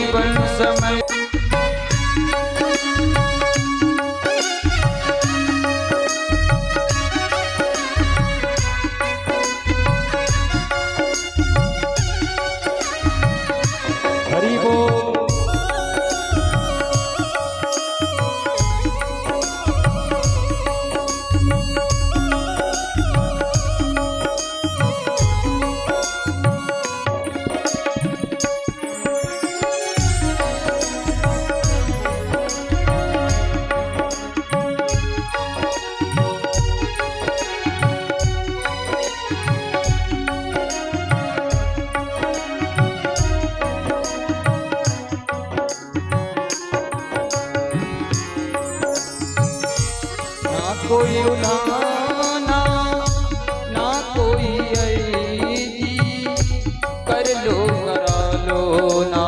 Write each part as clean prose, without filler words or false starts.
जीवन समय हरि बोल। कोई उलाना ना कोई ऐजी, कर लो करा लो ना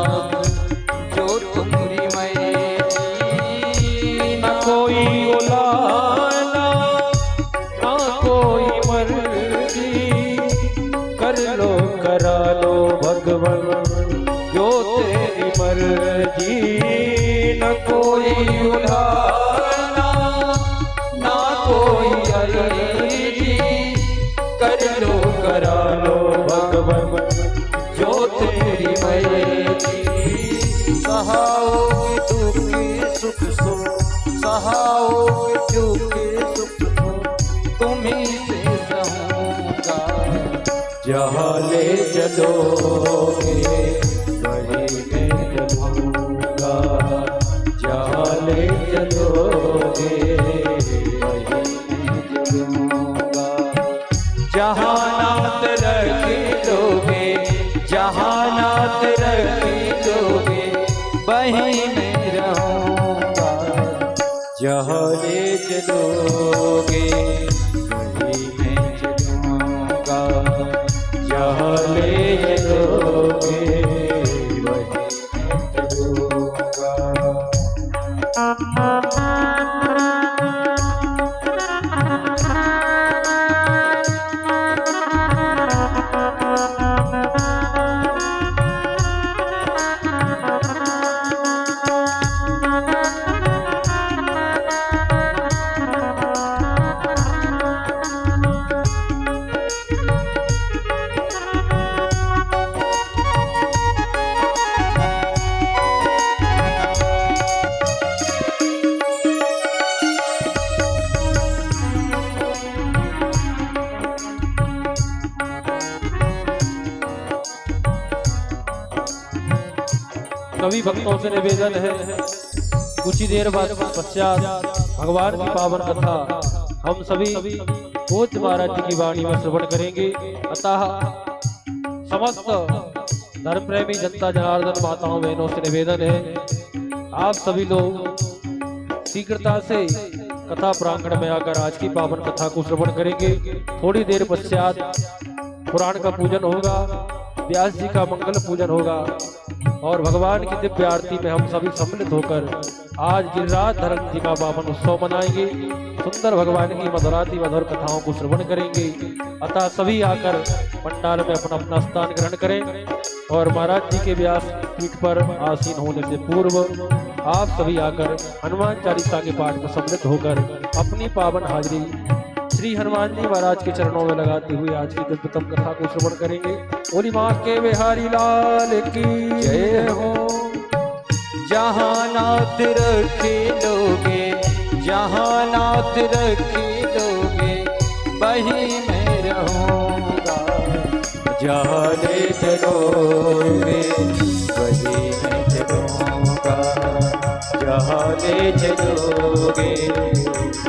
जो तुम्हारी मर्जी। ना कोई उलाना ना कोई मर्जी, कर लो करा लो भगवन जो तेरी मर्जी। न कोई उलाना ना कोई अर्जी, कर लो करा लो भगवन जो तेरी मर्जी। सहाओ दुख सुख सो, सहाओ दुख सुख सो, तुम्हीं से सहूँगा। जहाँ ले चलोगे वहीं मैं चलूँगा, जहाँ ले चलोगे जहानात रख लोगे, जहानात रख लोगे, वहीं मैं रहूँगा। जहाँ ले चलोगे वहीं मैं चलूँगा, जहाँ ले चलोगे वहीं मैं चलूँगा। सभी भक्तों से निवेदन है, कुछ ही देर बाद पश्चात भगवान की पावन कथा हम सभी पूज्य महाराज जी की वाणी में श्रवण करेंगे। अतः समस्त धर्म प्रेमी जनता जनार्दन माताओं बहनों से निवेदन है, आप सभी लोग शीघ्रता से कथा प्रांगण में आकर आज की पावन कथा को श्रवण करेंगे। थोड़ी देर पश्चात पुराण का पूजन होगा, व्यास जी का मंगल पूजन होगा और भगवान की दिव्य आरती में हम सभी सम्मिलित होकर आज गिरिराज धर्म जी का पावन उत्सव मनाएंगे। सुंदर भगवान की मधुराती मधुर कथाओं को श्रवण करेंगे। अतः सभी आकर पंडाल में अपना अपना स्थान ग्रहण करें और महाराज जी के व्यास पीठ पर आसीन होने से पूर्व आप सभी आकर हनुमान चालीसा के पाठ में सम्मिलित होकर अपनी पावन हाजिरी श्री हनुमान जी महाराज के चरणों में लगाते हुए आज की दिव्यतम कथा को श्रवण करेंगे। बोली माँ के बिहारी लाल की जय हो। जहानात रखे लोगे, जहानात रखे लोगे, वहीं मैं रहूँगा। जहाँ ले चलोगे वहीं मैं चलूँगा, जहाँ ले चलोगे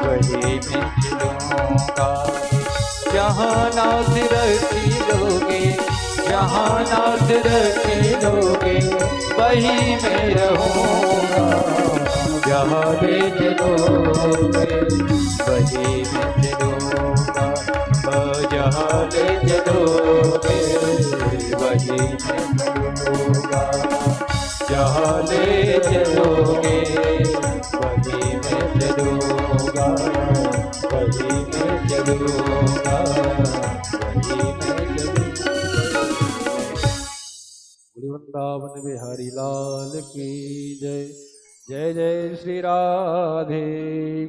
वहीं मैं चलूँगा। जहानात रखे लोगे, जहानात रखे लोगे, वहीं मैं रहूँगा। जहाँ ले चलोगे वहीं मैं चलूँगा, जहाँ ले चलोगे वहीं मैं चलूँगा, जहाँ ले चलोगे वहीं मैं चलूँगा, वहीं मैं चलूँगा, वहीं मैं चलूँगा। वृंदावन बिहारी लाल की जय। जय जय श्री राधे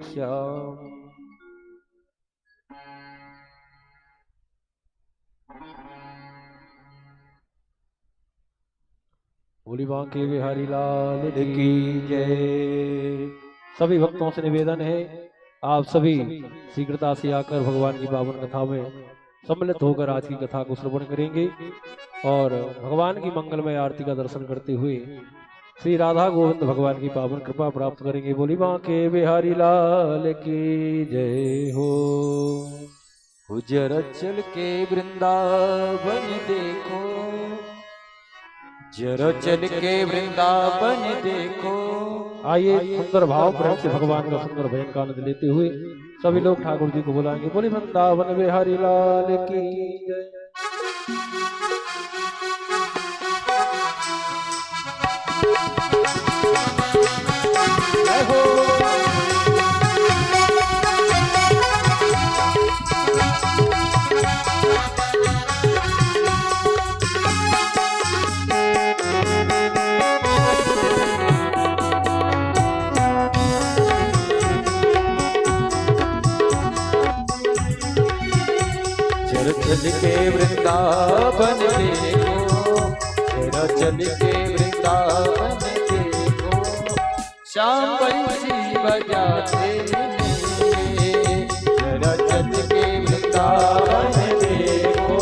श्याम। बोली बांके बिहारी लाल की जय। सभी भक्तों से निवेदन है, आप सभी शीघ्रता से आकर भगवान की पावन कथा में सम्मिलित होकर आज की कथा को श्रवण करेंगे और भगवान की मंगलमय आरती का दर्शन करते हुए श्री राधा गोविंद भगवान की पावन कृपा प्राप्त करेंगे। बोली बांके बिहारी लाल की जय हो। जरा चल के वृंदावन देखो, जरा चल के वृंदावन देखो। आइए सुंदर भाव प्रेम से भगवान का सुंदर भजन का आनंद लेते हुए सभी लोग ठाकुर जी को बुलाएंगे। बोली वृंदावन बिहारी लाल की जय। जय हो। चल के वृंदावन देखो, जरा चल के वृंदावन देखो। श्याम बंसी बजाते जरा चल के वृंदावन देखो।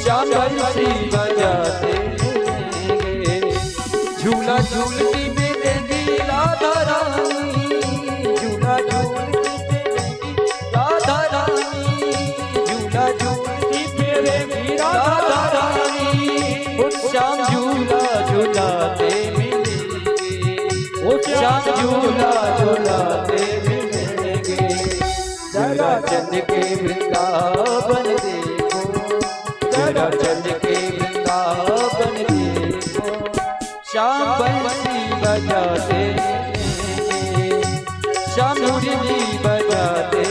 श्याम बंसी बजाते झूला झूलती मिलेगी राधा रानी, झूला झूलती मिलेगी राधा रानी, झूला झूलती मिलेगी राधा रानी। श्याम झूला झूलाते मिलेंगे, श्याम झूला झूलाते मिलेंगे। जरा चल के वृंदावन देखो, जरा चल के वृंदावन देखो। श्याम बंसी बजाते श्याम मुरली बजाते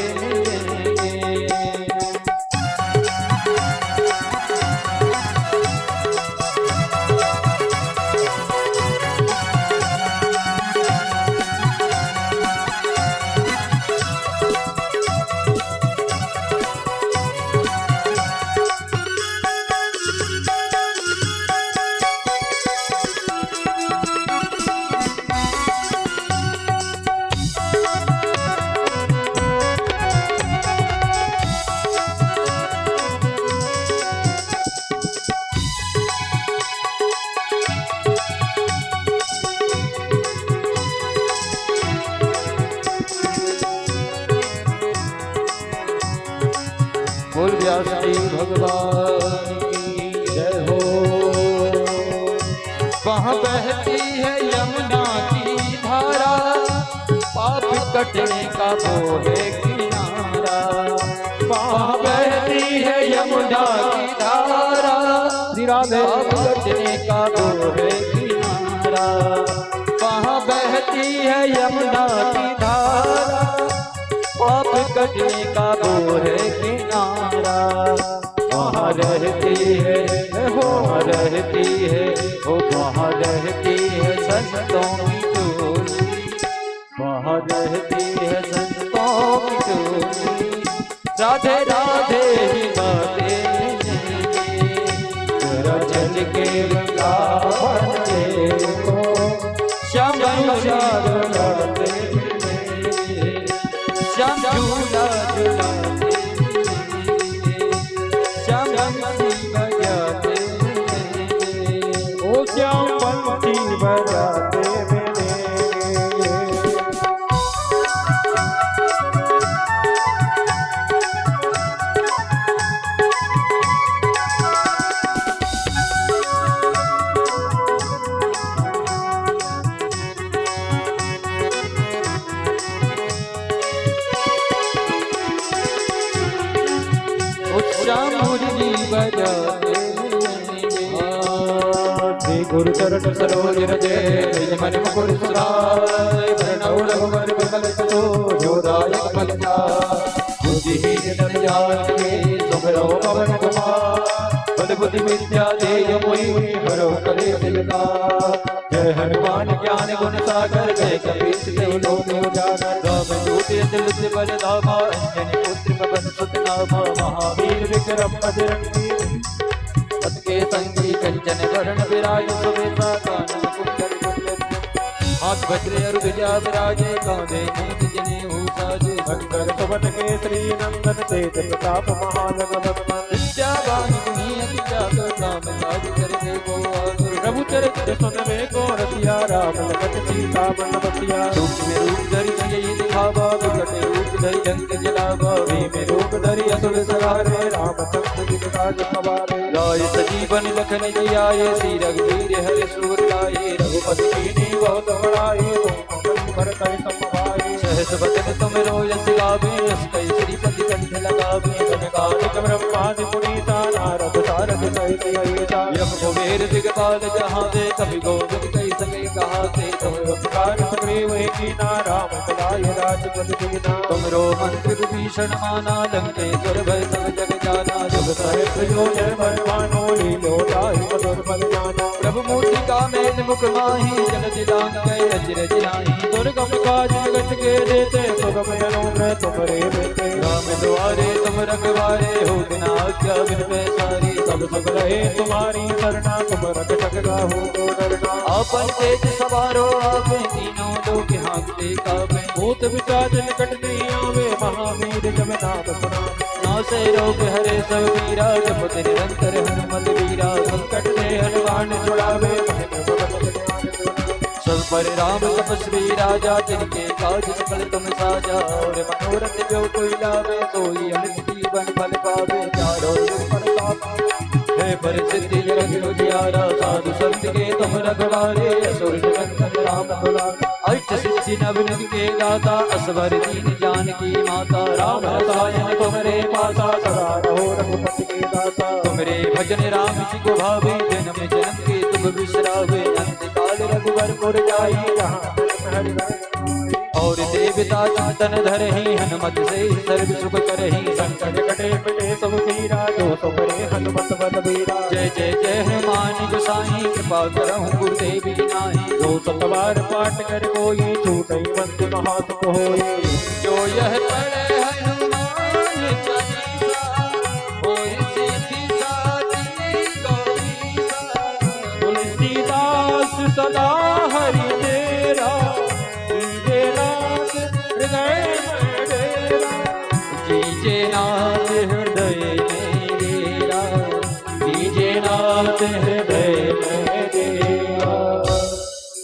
बोल व्यास जी भगवान की जय हो। वहाँ बहती है यमुना की धारा, पाप कटने का वो है किनारा। वहाँ बहती है यमुना की धारा, पाप कटने का वो है किनारा। वहाँ बहती है यमुना की धारा, पाप कटने का वो है किनारा। वहाँ रहती है वहाँ रहती है वहाँ रहती है संतों की टोली, वहाँ रहती है संतों की टोली। राधे राधे ही बातें जरा चल के वृंदावन देखो। श्याम झूलाते श्याम झूला झूलाते श्याम बंसी बजाते ओ श्याम बंसी बजाते गुरु चरण सरोज रजे निज मन मुकुर सुराय। प्रणव रघुवर विमल सतो जोदायक फल बुद्धिहीन जन जान के सुमिरो पवन कुमार। बल बुद्धि विद्या देय मोहि हरो कलेश जगता। जय हनुमान ज्ञान गुण सागर, जय कपीस तिहु लोक उजागर। रामदूत अतुलित बल धामा, अंजनी पुत्र पवन सुत नामा। महावीर विक्रम बजरंगी, पथ के संगी कंचन वरण विराज। सुबेसा कानन कुंडल कुंडल, हाथ वज्र और ध्वजा विराजे। कांधे मूंज जनेऊ साजे, शंकर सुवन केसरी नंदन। तेज प्रताप महाजगवंदन, विद्यावान गुणी अति चातुर। राम काज करने को आतुर, प्रभु चरित्र सुनने को रसिया। राम लखन सीता मन बसिया, सूक्ष्म रूप धरि सियहि दिखावा। विकट रूप धरि लंक जलावा, भीम रूप धरि असुर संहारे। रामचंद्र जी काज सवारे, लाए सजीवन लखन जियाए। श्री रघुवीर हरि सुर लाए, रघुपति कीन्ही बहुत बड़ाई। भरत समभाई, सहस बदन तुम रोयस गावे। यस कई श्रीपति कंठ लगावे, कनकादिक ब्रह्मादि मुनीसा। नारद सारद सहित अहिसा, यम कुबेर दिगपाल जहांते। कवि गोविंद कई सके कहाते, तुम उपकार सुग्रीव कीना। राम मिलाय राजपद दीना, तुमरो मंत्र विभीषण माना। लंकेश्वर भय सब जग जाना, जग सहस्र जो जय बलवानो। लीलो ताहि मधुर फल जानो, प्रभु मूर्ति का मेल मुख माही। जल दिलांग गए रज रज नाही, दुर्गम काज जगत के देते। सुगम अनुग्रह तुमरे बेटे, राम द्वारे तुम रखवारे। हो बिना आज्ञा बिन पैसारे, सब सुख रहे तुम्हारी सरना। तुम रक्षक गाहो को डरना, आपन तेज सवारो आपे। तीनों लोक हाँकते कापे, भूत पिशाच निकट नहीं आवे। महावीर जब नाम सुनावे, नासे रोग हरे सब पीरा। जपत निरंतर हनुमत वीरा, संकट ते हनुमान छुड़ावे। सब पर राम तपस्वी राजा, जिनके काज सकल तुम साजा। और मनोरथ जो कोई लावे, सोई अमित जीवन फल पावे। चारों युग परताप है परिसिद्धि जगत उजियारा। साधु संत के तुम रखवारे, असुर निरंतर राम दुलारे। अष्ट सिद्धि नवनिधि के दाता, असवर दीन जानकी माता। राम रसायन तुमरे पासा, सदा रहो रघुपति के दासा। तुमरे भजन राम जी को भावे, जन्म जन्म के तुम बिसरावे। अंत काल रघुवर पुर जाई, जहाँ और देवता चिंतन धरहि। हनुमत से सर्व सुख करहि, संकट कटे मिटे सब पीरा। जो सुमरे हनुमत बलबीरा, जय जय जय हनुमान गोसाई। कृपा करहु गुरुदेव की नाहि, जो सतबार पाठ कर कोई। छूटई मंत्र महात्म होई, जो यह पढ़े हनुमान चालीसा। होय सिद्धि साची गौरीसा, तुलसीदास सदा हरि तेरा। कीजे नाथ हृदय में डेरा, कीजे नाथ हृदय में डेरा।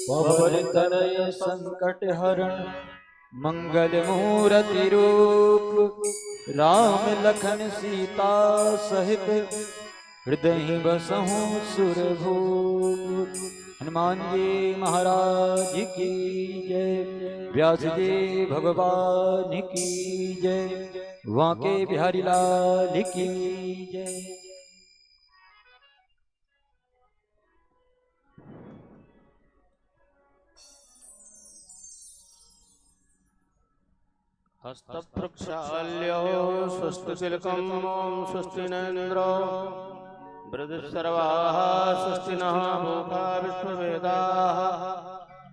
पवन तनय संकट हरण, मंगल मूर्ति रूप। राम लखन सीता सहित, हृदय बसहु सुरभूप। हनुमान जी महाराज की जय, व्यास जी भगवान की जय, वांके बिहारी लाल की जय। हस्तप्रक्षाल्यो स्वस्तितिलकं स्वस्ति न इन्द्रो वृद्धसर्वाः स्वस्ति नः भूखा विश्ववेदाः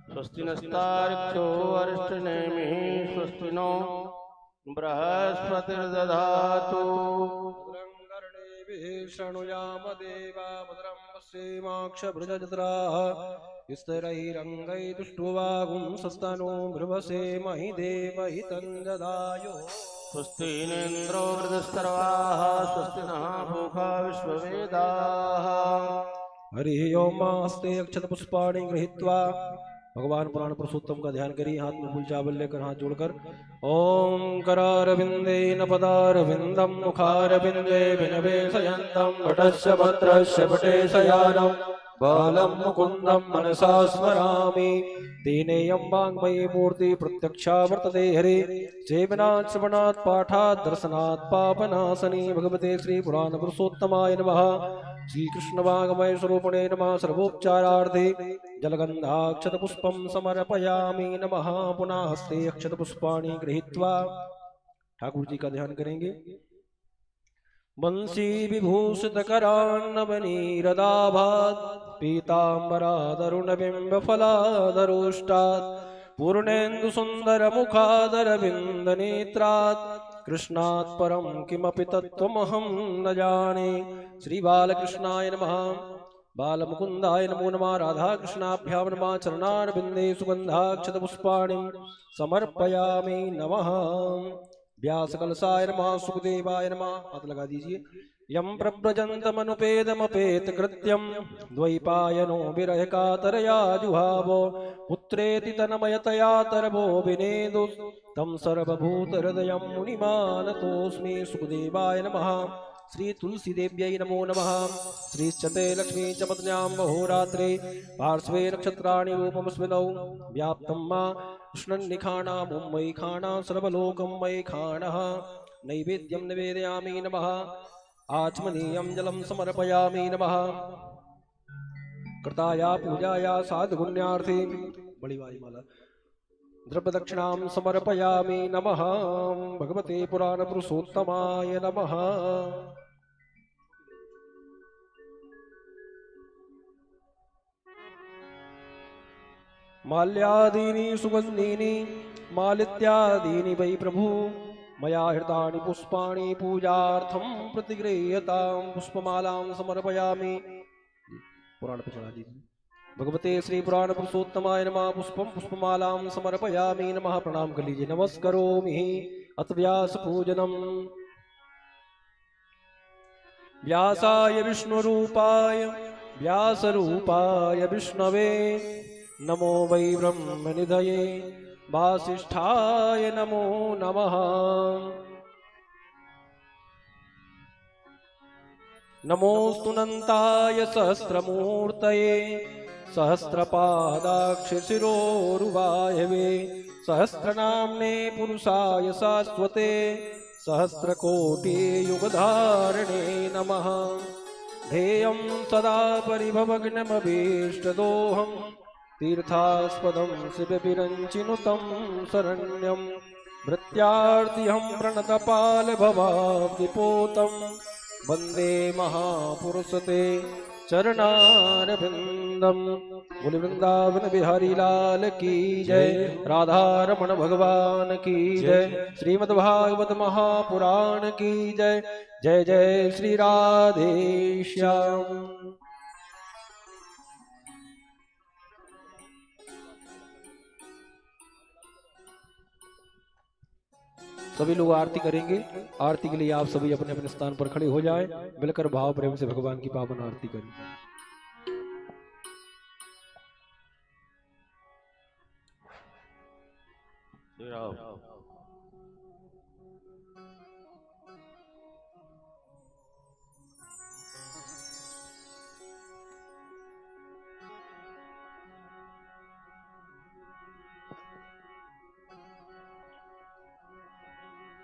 स्वस्ति नस्तार्क्ष्यो अरिष्टनेमिः स्वस्ति नो बृहस्पतिर्दधातु। शृणुयाम देवा भद्रं पश्येमाक्षभृजजत्राः विस्तरैरङ्गैतुष्टुवागुंसस्तनो भ्रुवसे महि देवहि तञ्जदायो। स्वस्ति नेन्द्रो वृद्धसर्वाः स्वस्ति नः भूखा विश्ववेदाः। हरिः ओम। हस्ते अक्षत पुष्पाणि गृहीत्वा भगवान पुराण पुरुषोत्तम का ध्यान करिए। हाथ में फूल चावल लेकर हाथ जोड़कर ओम करारविंदे न पदारविंदम मुखारविंदे विनिवेशयन्तम् वटस्य भद्रस्य वटे शयानम् बालं मुकुन्दं मनसा स्मरामि। तेनेयं वाङ्मयी मूर्ति प्रत्यक्षा वर्तते हरे। सेवनात् श्रवणात् पाठात् दर्शनात् पापनाशनी। भगवते श्री पुराण पुरुषोत्तमाय नमः। श्रीकृष्ण वाङ्मय स्वरूपिणे नमः। सर्वोपचारार्थे जलगन्धाक्षत पुष्पं समर्पयामि नमः। पुनः हस्ते अक्षत पुष्पाणि गृहीत्वा ठाकुर जी का ध्यान करेंगे। वंशी विभूषित करान्नवनीरदाभात् पीताम्बरादरुणबिम्बफलादरोष्टात् पूर्णेन्दु सुंदर मुखादरविन्द नेत्रात् कृष्णात् परं किमपि तत्त्वमहं न जाने। श्री बालकृष्णाय नमः। बालमुकुन्दाय नमो नमः। राधा कृष्णाभ्यां नमः। चरणारविन्दे सुगन्धाक्षतपुष्पाणिं समर्पयामि नमः। व्यासकलसाय नमः। सुखदेवाय नमः। हाथ लगा दीजिए। यं प्रव्रजन्तमनुपेदमपेतकृत्यं द्वैपायनो विरहकातरया जुहावो पुत्रेति तन्मयतया तरवो विनेदु तं सर्वभूतहृदयं मुनिमानतोऽस्मि। सुखदेवाय नमः। श्री तुलसीदेव्यै नमो नमः। श्रीश्चते लक्ष्मी च पत्न्यां महोरात्रे पार्श्वे नक्षत्राणि रूपमस्मिनौ व्याप्तं मा कृष्णन्निखाणां मुम्मयि खाणां सर्वलोकं मयि खाणः। नैवेद्यं निवेदयामि नमः। आचमनीयं जलं समर्पयामि नमः। कृताया पूजाया साधुगुण्यार्थे बड़ी वाली माला द्रव्यदक्षिणां समर्पयामि नमः। भगवते पुराणपुरुषोत्तमाय नमः। माल्यादीनि सुगन्धीनि मालित्यादीनि वै प्रभु मया हृतानि पुष्पाणि पूजार्थं प्रतिगृह्यतां पुष्पमालां समर्पयामि। पुराण पे चढ़ा दीजिए। भगवते श्री पुराण पुरुषोत्तमाय नमः। पुष्पं पुष्पमालां समर्पयामि नमः। प्रणाम कर लीजिए। नमस्करोमि अथ व्यास पूजनम्। व्यासाय विष्णुरूपाय व्यासरूपाय विष्णवे नमो वै ब्रह्मनिधये वासिष्ठाय नमो नमः। नमोऽस्तु नन्ताय सहस्रमूर्तये सहस्रपादाक्षशिरोरुवायवे सहस्रनाम्ने पुरुषाय शाश्वते सहस्रकोटियुगधारिणे नमः। ध्येयं सदा परिभवग्नमभीष्टदोहं तीर्थास्पदं शिवविरञ्चिनुतं शरण्यं भृत्यार्तिहं प्रणतपालभवाब्धिपोतं वन्दे महापुरुषते चरणारविन्दम्। बोले वृंदावन बिहारी लाल की जय। राधा रमण भगवान की जय। श्रीमद्भागवत महापुराण की जय। जय जय श्री राधे श्याम। सभी लोग आरती करेंगे। आरती के लिए आप सभी अपने अपने स्थान पर खड़े हो जाएं। मिलकर भाव प्रेम से भगवान की पावन आरती करें।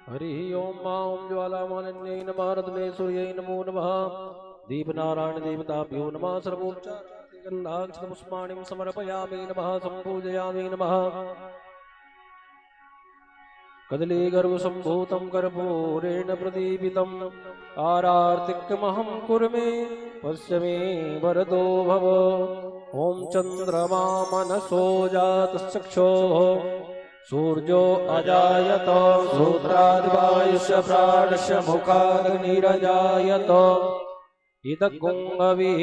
हरि ओम मां ज्वालामालिन्यै नमः। रत्ने सूर्यै नमो नमः। दीपनारायण देवताभ्यो नमः। सर्वोपचाराणि समर्पयामि नमः। सम्पूजयामि नमः। कदली गर्भसम्भूतं कर्पूरेण प्रदीपितम् आरार्तिकमहं कुर्मे पश्य मे वरदो भव। ॐ चन्द्रमा मनसो जातश्चक्षोः सूर्यो अजायत श्रोत्राद्वायुष्य प्राणस्य मुखाग्निरजायत इदगुंगविः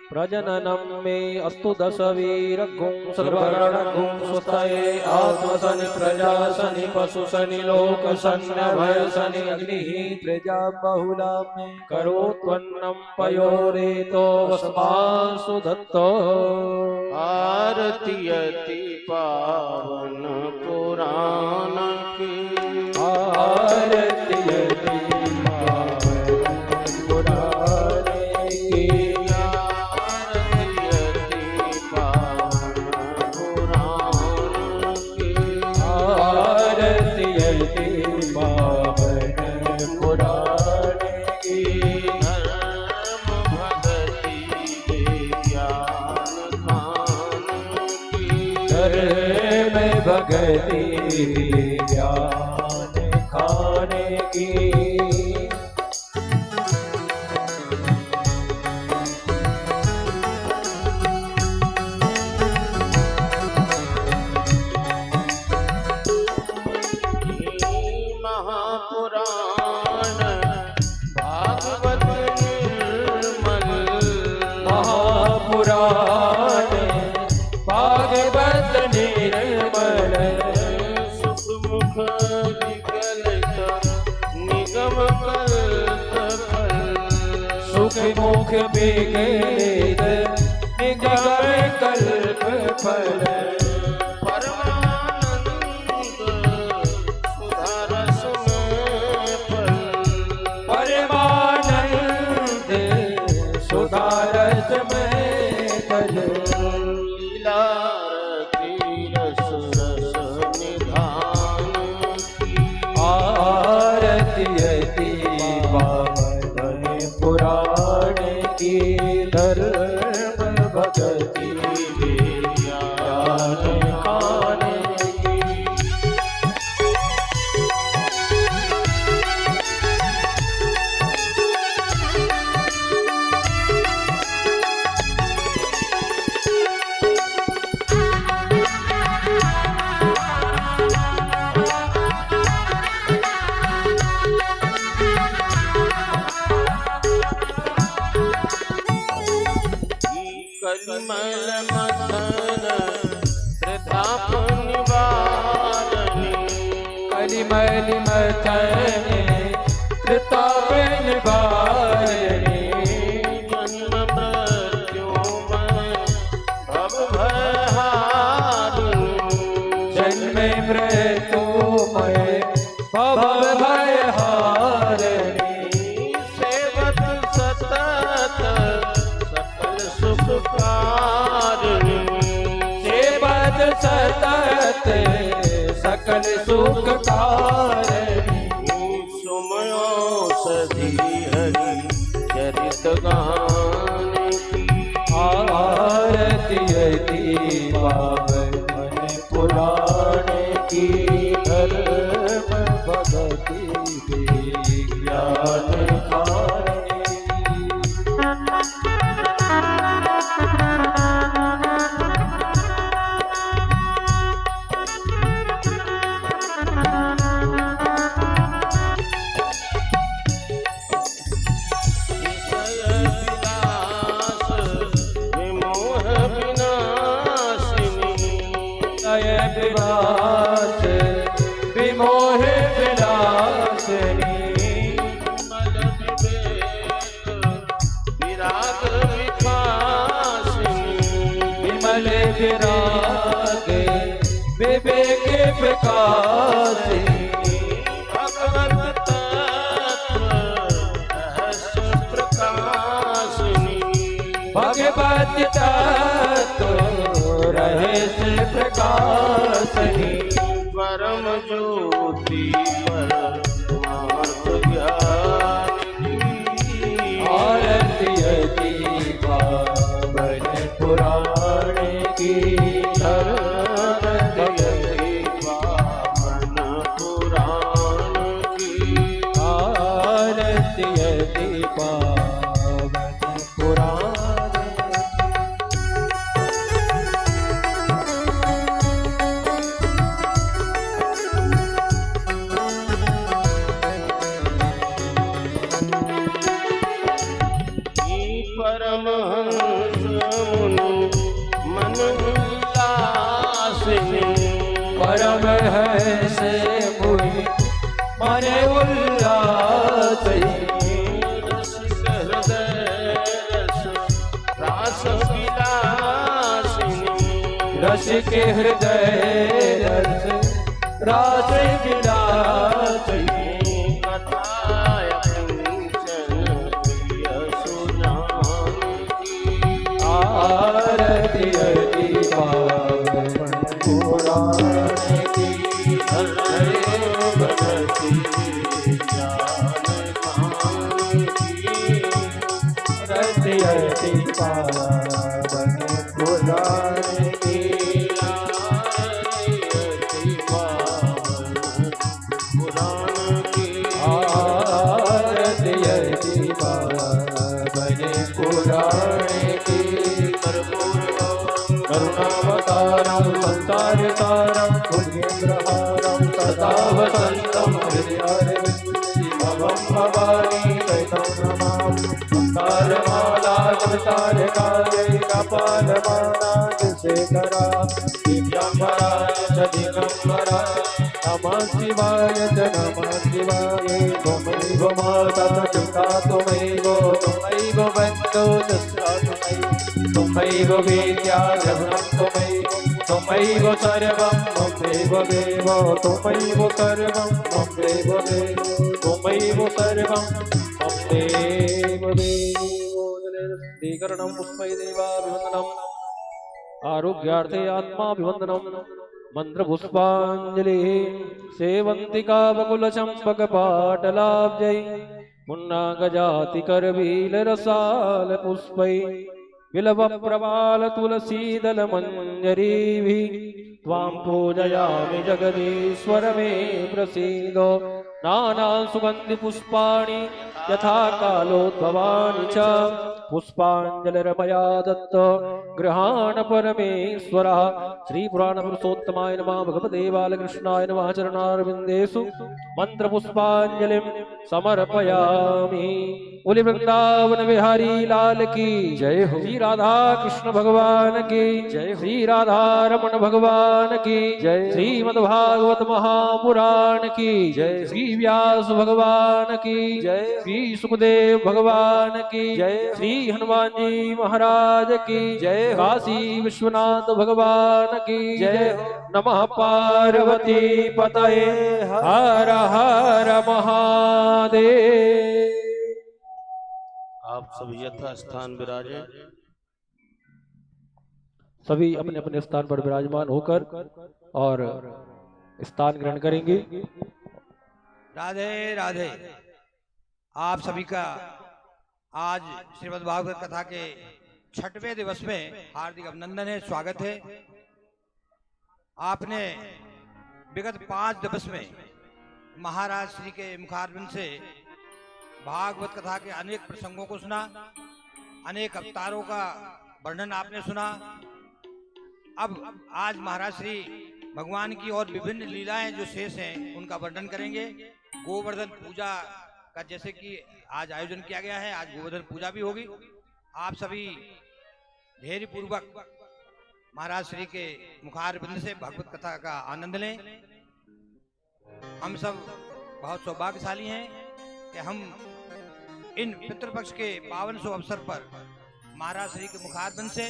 प्रजननं मे अस्तु दशवीरगुं सर्वगणगुं स्वस्तये आत्मसनि प्रजासनि पशुसनि लोकसन्नभयसनि अग्निः प्रजा बहुला मे करोत्वन्नं पयोरेतो वस्मासु दत्तो। आरती अति पावन पुराण की आरती अति भगति ज्ञान खाने की मुख बिगड़ित निगम कल्प फल परमानंद सुधारस में फल परमानंद सुधारस में फल लीला रति रस रस निधान की आरती अति पावन पुराण की धर्म भगति ज्ञान खाने की कलिमल मथन प्रताप निवारणी कलिमल मथन प्रताप निवारणी जन्म मृत्यु में भव भयहारिणी जन्म मृत्यु में भव भयहारिणी सेवत सतत सकल सुख कारिणी सेवत सतत सकल सुख कारिणी सुमयो सधी हरि चरित गान की आरती अति पावन पुराण की धर्म भगति ज्ञान खाने विलास विमोह विलासिनी मल विवेक विराग विकासिनी विमल विराग विवेक विकासिनी भगवत तत्व रहस्य प्रकाशिनी भगवत तत्व रहस्य प्रकाशिनी परम ज्योति परमार्थ ज्ञानिनी आरती अति पावन पुराण की धर्म भगति पावन पुराण की आरती अति पावन पुराण परमहंस मुनि मन उल्लासिनी परमहंस मुनि मन उल्लासिनी रसिक हृदय रस रास विलासिनी रसिक हृदय रस रास विलासिनी कथाय किंचन प्रिय सुनानी आरती अति पावन पुराण की धर्म भगति ज्ञान खान की आरती अति पावन पुराण की आरती पावन पुराण की आरती अति पावन पुराण की करुणावतारं संसारतारं पुण्येन्द्रहारं सदा वसन्तं हृदयारविन्दं भवानी कैतं नमामि संसारमाला संसारकायै कपालमाला शेखरा दिव्यांबराय च दिगम्बराय नमः शिवाय च नमः शिवाय। त्वमैव माता पिता त्वमैव त्वमैव बन्धो दस्रा त्वमैव वेद्या द्रविणं त्वमैव त्वमैव सर्वं त्वमेव देव त्वमैव सर्वं त्वमेव देव त्वमैव सर्वं देव देवो जलेन पुष्पै देवाभिवन्दनम् आरोग्यार्थे आत्माभिवन्दनम् मन्त्रपुष्पाञ्जलिः सेवन्तिका बकुलचम्पकपाटलाब्जै मुन्नागजातिकरवीलरसालपुष्पै बिल्वप्रवालतुलसीदलमञ्जरीभिः त्वां पूजयामि जगदीश्वर मे प्रसीद। नानासुगन्धिपुष्पाणि यथा कालोद्भवानि च पुष्पाञ्जलिर्मया दत्त गृहाण परमेश्वरः। श्रीपुराणपुरुषोत्तमाय नमः भगवते बालकृष्णाय नमः चरणारविन्देषु मन्त्रपुष्पाञ्जलिं समर्पयामि। बोले वृंदावन बिहारी लाल की जय हो। श्री राधा कृष्ण भगवान की जय। श्री राधा रमण भगवान की जय। श्रीमद्भागवत महापुराण की जय। श्री व्यास भगवान की जय। श्री सुखदेव भगवान की जय। श्री हनुमान जी महाराज की जय। काशी विश्वनाथ भगवान की जय। नमः पार्वती पतये हर हर महादेव। आप सब यथा स्थान विराजे। सभी अपने अपने स्थान पर विराजमान होकर और स्थान ग्रहण करेंगे। राधे राधे। आप सभी का आज श्रीमद् भागवत कथा के 6वें दिवस में हार्दिक अभिनंदन है, स्वागत है। आपने विगत 5 दिवस में महाराज श्री के मुखारबिंद से भागवत कथा के अनेक प्रसंगों को सुना, अनेक अवतारों का वर्णन आपने सुना। अब आज महाराज श्री भगवान की और विभिन्न लीलाएं जो शेष हैं उनका वर्णन करेंगे। गोवर्धन पूजा का जैसे कि आज आयोजन किया गया है, आज गोवर्धन पूजा भी होगी। आप सभी धैर्य पूर्वक महाराज श्री के मुखारबिंद से भागवत कथा का आनंद लें। हम सब बहुत सौभाग्यशाली हैं कि हम इन पितृपक्ष के पावन शुभ अवसर पर महाराज श्री के मुखारबिंद से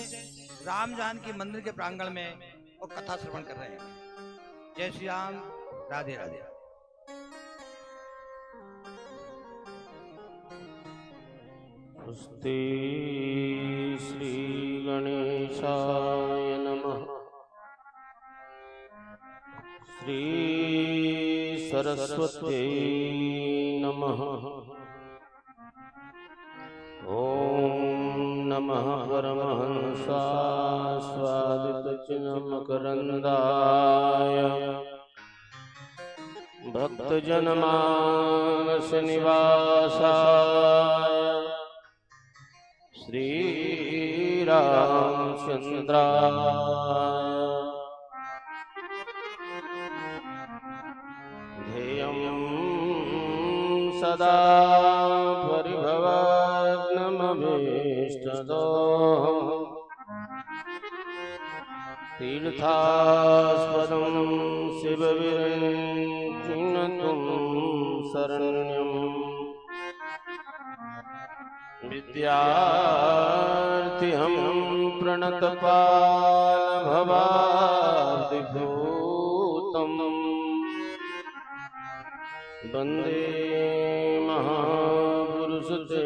राम जानकी मंदिर के प्रांगण में और कथा श्रवण कर रहे हैं। जय श्री राम। राधे राधे। नमस्ते श्री गणेशाय नमः। श्री सरस्वत्यै नमः। ओम नमः परमहंसास्वादितचिन्मकरन्दाय भक्तजनमानस निवासाय श्री रामचंद्राय ध्येयं सदा परिभवग्नमभीष्टदोहम् तीर्थास्पदं शिवविरञ्चिनुतं शरण्यम् विद्यार्थिहं प्रणतपालभवाब्धिभूतम् वन्दे महापुरुषते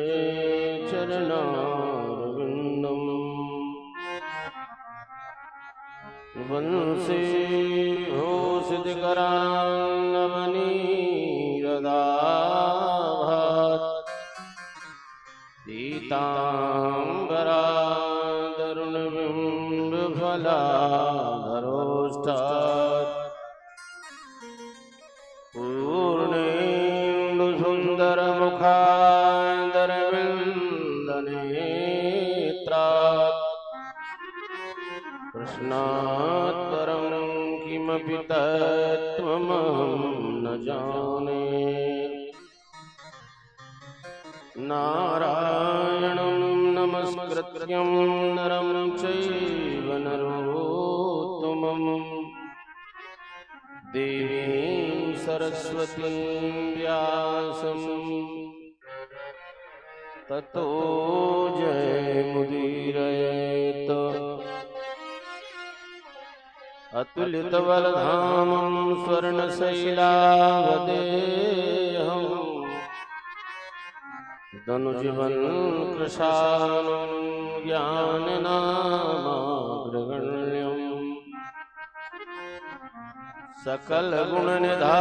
चरणारविन्दम् वंशे घोषितकरान्नवनीरदाभात् पीताम्बरादरुणबिम्बफलाधरोष्ठात् पूर्णेन्दुसुन्दरमुखादरविन्दनेत्रात् कृष्णात् परं किमपि तत्त्वमहं न जाने। नारायणं नमस्कृत्यं नरं चैव नरोत्तमं देवीं सरस्वतीं व्यासं ततो जयमुदीरयेत्। अतुलितबलधामं स्वर्णशैलावदेहम् धनुजीवनकृशानं ज्ञाननामाग्रगण्यम् सकलगुणनिधानं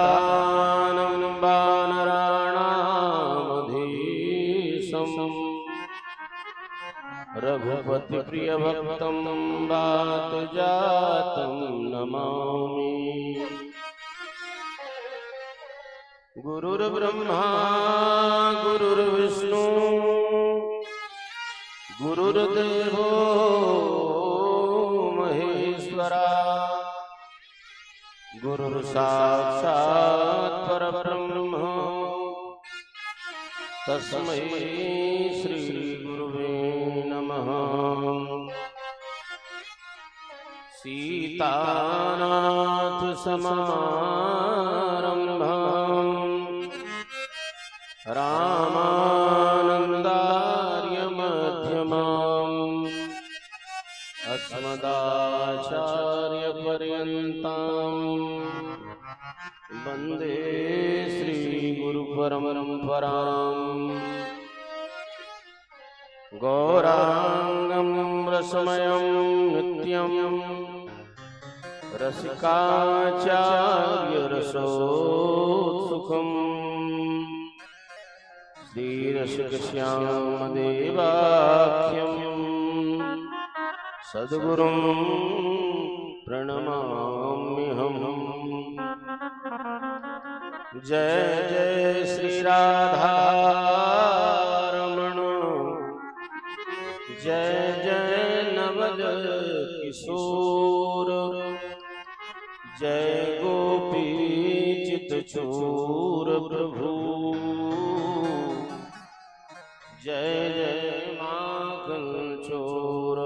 वानराणामधीशम् रघुपतिप्रियभक्तं वातजातं नमामि। गुरुर्ब्रह्मा गुरुर्विष्णु गुरुर्देवो महेश्वरा गुरुर्साक्षात् परब्रह्म तस्मै श्री गुरुवे नमः। सीतानाथ समारम्भाम् रामानन्दार्य मध्यमाम् अस्मदाचार्य पर्यन्ताम् वन्दे श्री गुरुपरम्पराम्। गौरांगं रसमयं नित्यं रसिकाचार्य रसोत्सुकम् श्रीरसिकश्यामदेवाख्यं सद्गुरुं प्रणमाम्यहम्। जय जय श्री राधारमण जय जय नवल किशोर जय गोपी चितचूर प्रभु जय जय माखन चोर।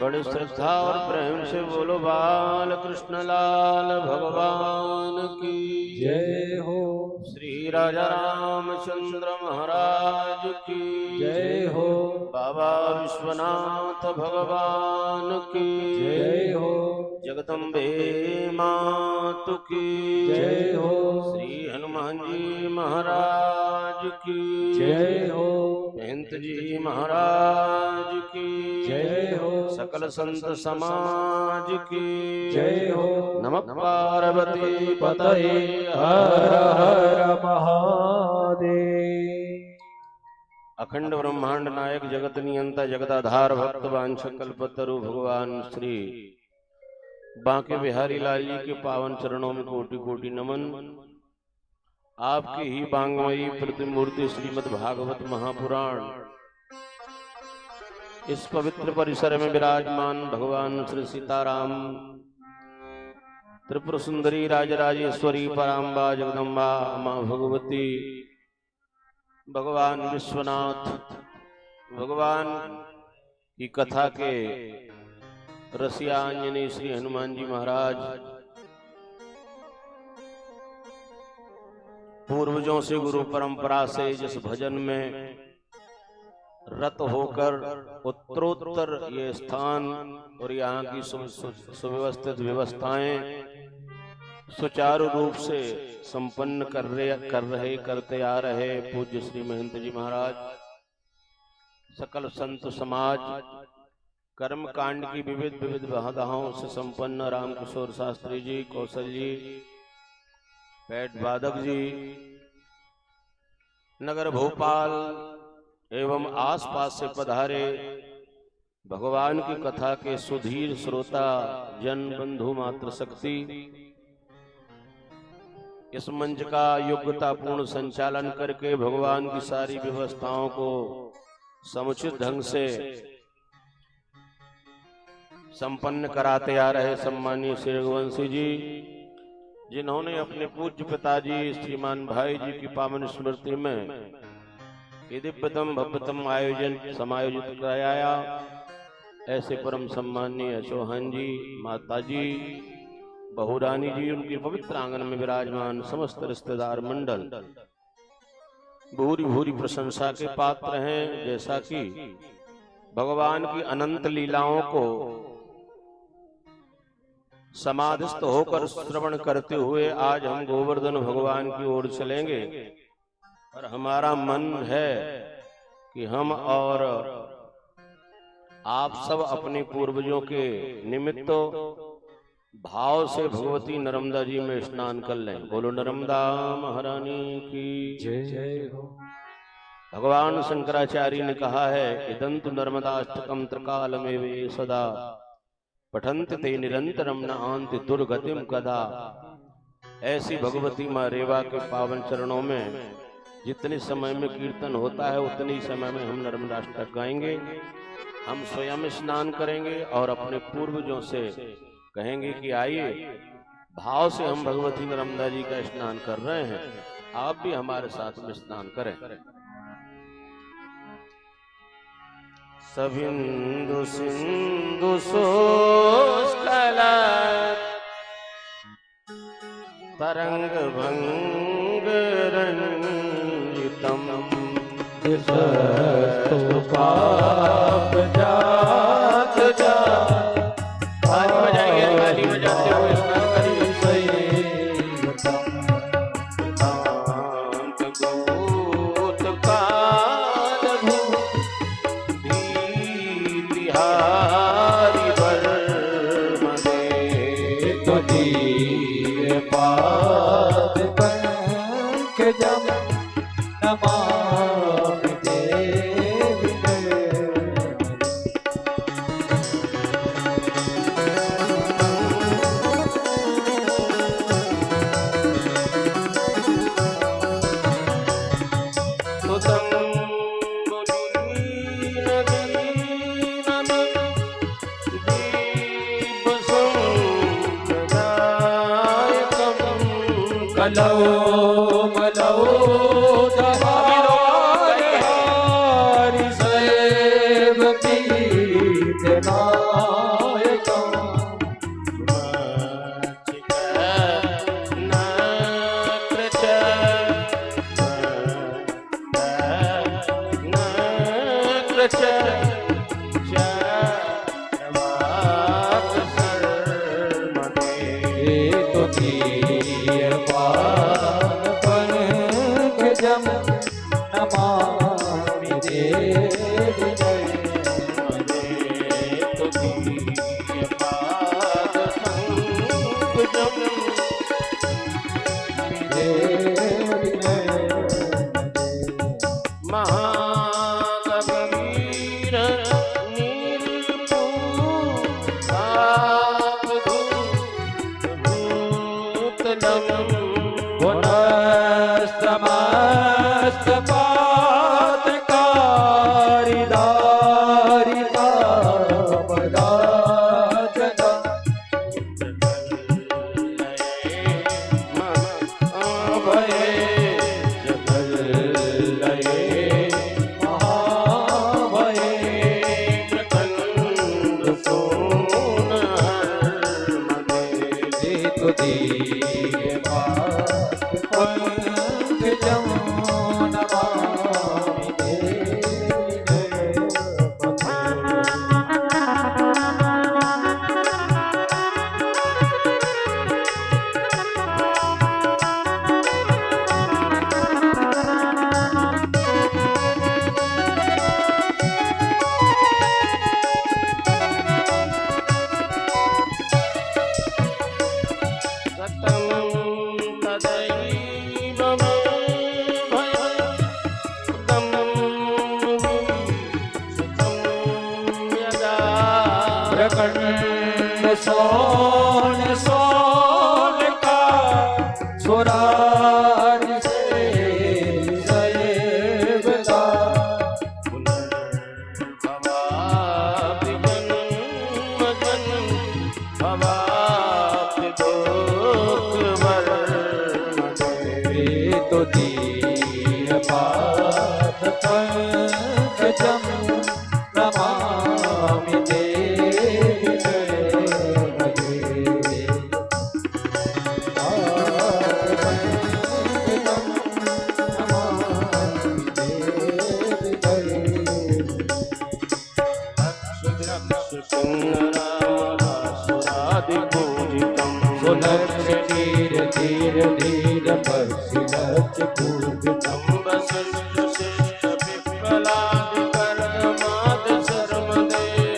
बड़े श्रद्धा और प्रेम से बोलो बाल कृष्ण लाल भगवान की जय हो। श्री राजा रामचंद्र महाराज की जय हो। बाबा विश्वनाथ भगवान की जय हो। जगदम्बे मातु की जय हो। श्री हनुमान जी महाराज की जय हो। महंत जी महाराज की जय हो। सकल संत समाज की जय हो। नमः पार्वती पतये हर हर महादेव। अखंड ब्रह्मांड नायक जगत नियंता जगदाधार भक्त वांछा कल्पतरु भगवान श्री बांके बिहारी लाल जी के पावन चरणों में कोटि कोटि नमन। आपकी ही बांगमयी प्रतिमूर्ति श्रीमद् भागवत महापुराण इस पवित्र परिसर में विराजमान भगवान श्री सीताराम त्रिपुर सुंदरी राजराजेश्वरी पराम्बा जगदम्बा माँ भगवती भगवान विश्वनाथ भगवान की कथा के रसिया आंजनेय श्री हनुमान जी महाराज पूर्वजों से गुरु परंपरा से जिस भजन में रत होकर उत्तरोत्तर ये स्थान और यहाँ की सुव्यवस्थित व्यवस्थाएं सुचारू रूप से संपन्न करते आ रहे पूज्य श्री महंत जी महाराज सकल संत समाज कर्म कांड की विविध बाधाओं से संपन्न रामकिशोर शास्त्री जी कौशल जी पैट बाधक जी नगर भोपाल एवं आसपास से पधारे भगवान की कथा के सुधीर श्रोता जन बंधु मात्र शक्ति इस मंच का योग्यतापूर्ण संचालन करके भगवान की सारी व्यवस्थाओं को समुचित ढंग से संपन्न कराते आ रहे सम्मानीय श्री रघुवंशी जी, जिन्होंने अपने पूज्य पिताजी श्रीमान भाई जी की पावन स्मृति में ये दिव्यतम भव्यतम आयोजन समायोजित कराया। ऐसे परम सम्मानीय चौहान जी, माता जी, बहुरानी जी उनके पवित्र आंगन में विराजमान समस्त रिश्तेदार मंडल भूरी भूरी प्रशंसा के पात्र हैं। जैसा कि भगवान की अनंत लीलाओं को समाधिस्थ होकर श्रवण करते हुए आज हम गोवर्धन भगवान की ओर चलेंगे और हमारा मन है कि हम और आप सब अपने पूर्वजों के निमित्त भाव से भगवती नर्मदा जी में स्नान कर लें। बोलो नर्मदा महारानी की जय हो। भगवान शंकराचार्य ने कहा है इदंतु नर्मदाष्टकम त्रिकालमेवे सदा पठंत ते निरंतरम न आंति दुर्गतिम कदा। ऐसी भगवती माँ रेवा के पावन चरणों में जितने समय में कीर्तन होता है उतनी समय में हम नर्मदाष्टक गाएंगे। हम स्वयं स्नान करेंगे और अपने पूर्वजों से कहेंगे कि आइए भाव से हम भगवती नर्मदा जी का स्नान कर रहे हैं, आप भी हमारे साथ में स्नान करें। सबिंदु सिंधु सोस्कला तरंग भंग रंजितम सस्तु पाप जात जात। आज बजाइए ताली बजाते हुए स्नान करिए। शांत भूत काल भूत बिहारी वर्मदे तुझी पाद पंकजम नमामि देवी नर्मदे। सुतं मुनीन दीनम दीपसंप्रदायकं कलौ मलौ दहारि सैव पीतनायकम्। पंकजम नमामि देवी नर्मदे। देवी नर्मदे। महाकबीर पुनस्तमस्त पातकारी दारिका पदाचका। महाभये जगल्लये महाभये प्रखंड सोनहरमदे। पंकजं नमामि देवी प्रकंड सोन सोल का सुरारि से सैवदा। भवाप्ति जन्म जन्म भवाप्ति दुख वर्मदे। तो दीन पाद पंकजम नमामि देवी नर्मदे। लक्ष्य तीर तीर धीर परसि लक्ष्य पूर्वितम्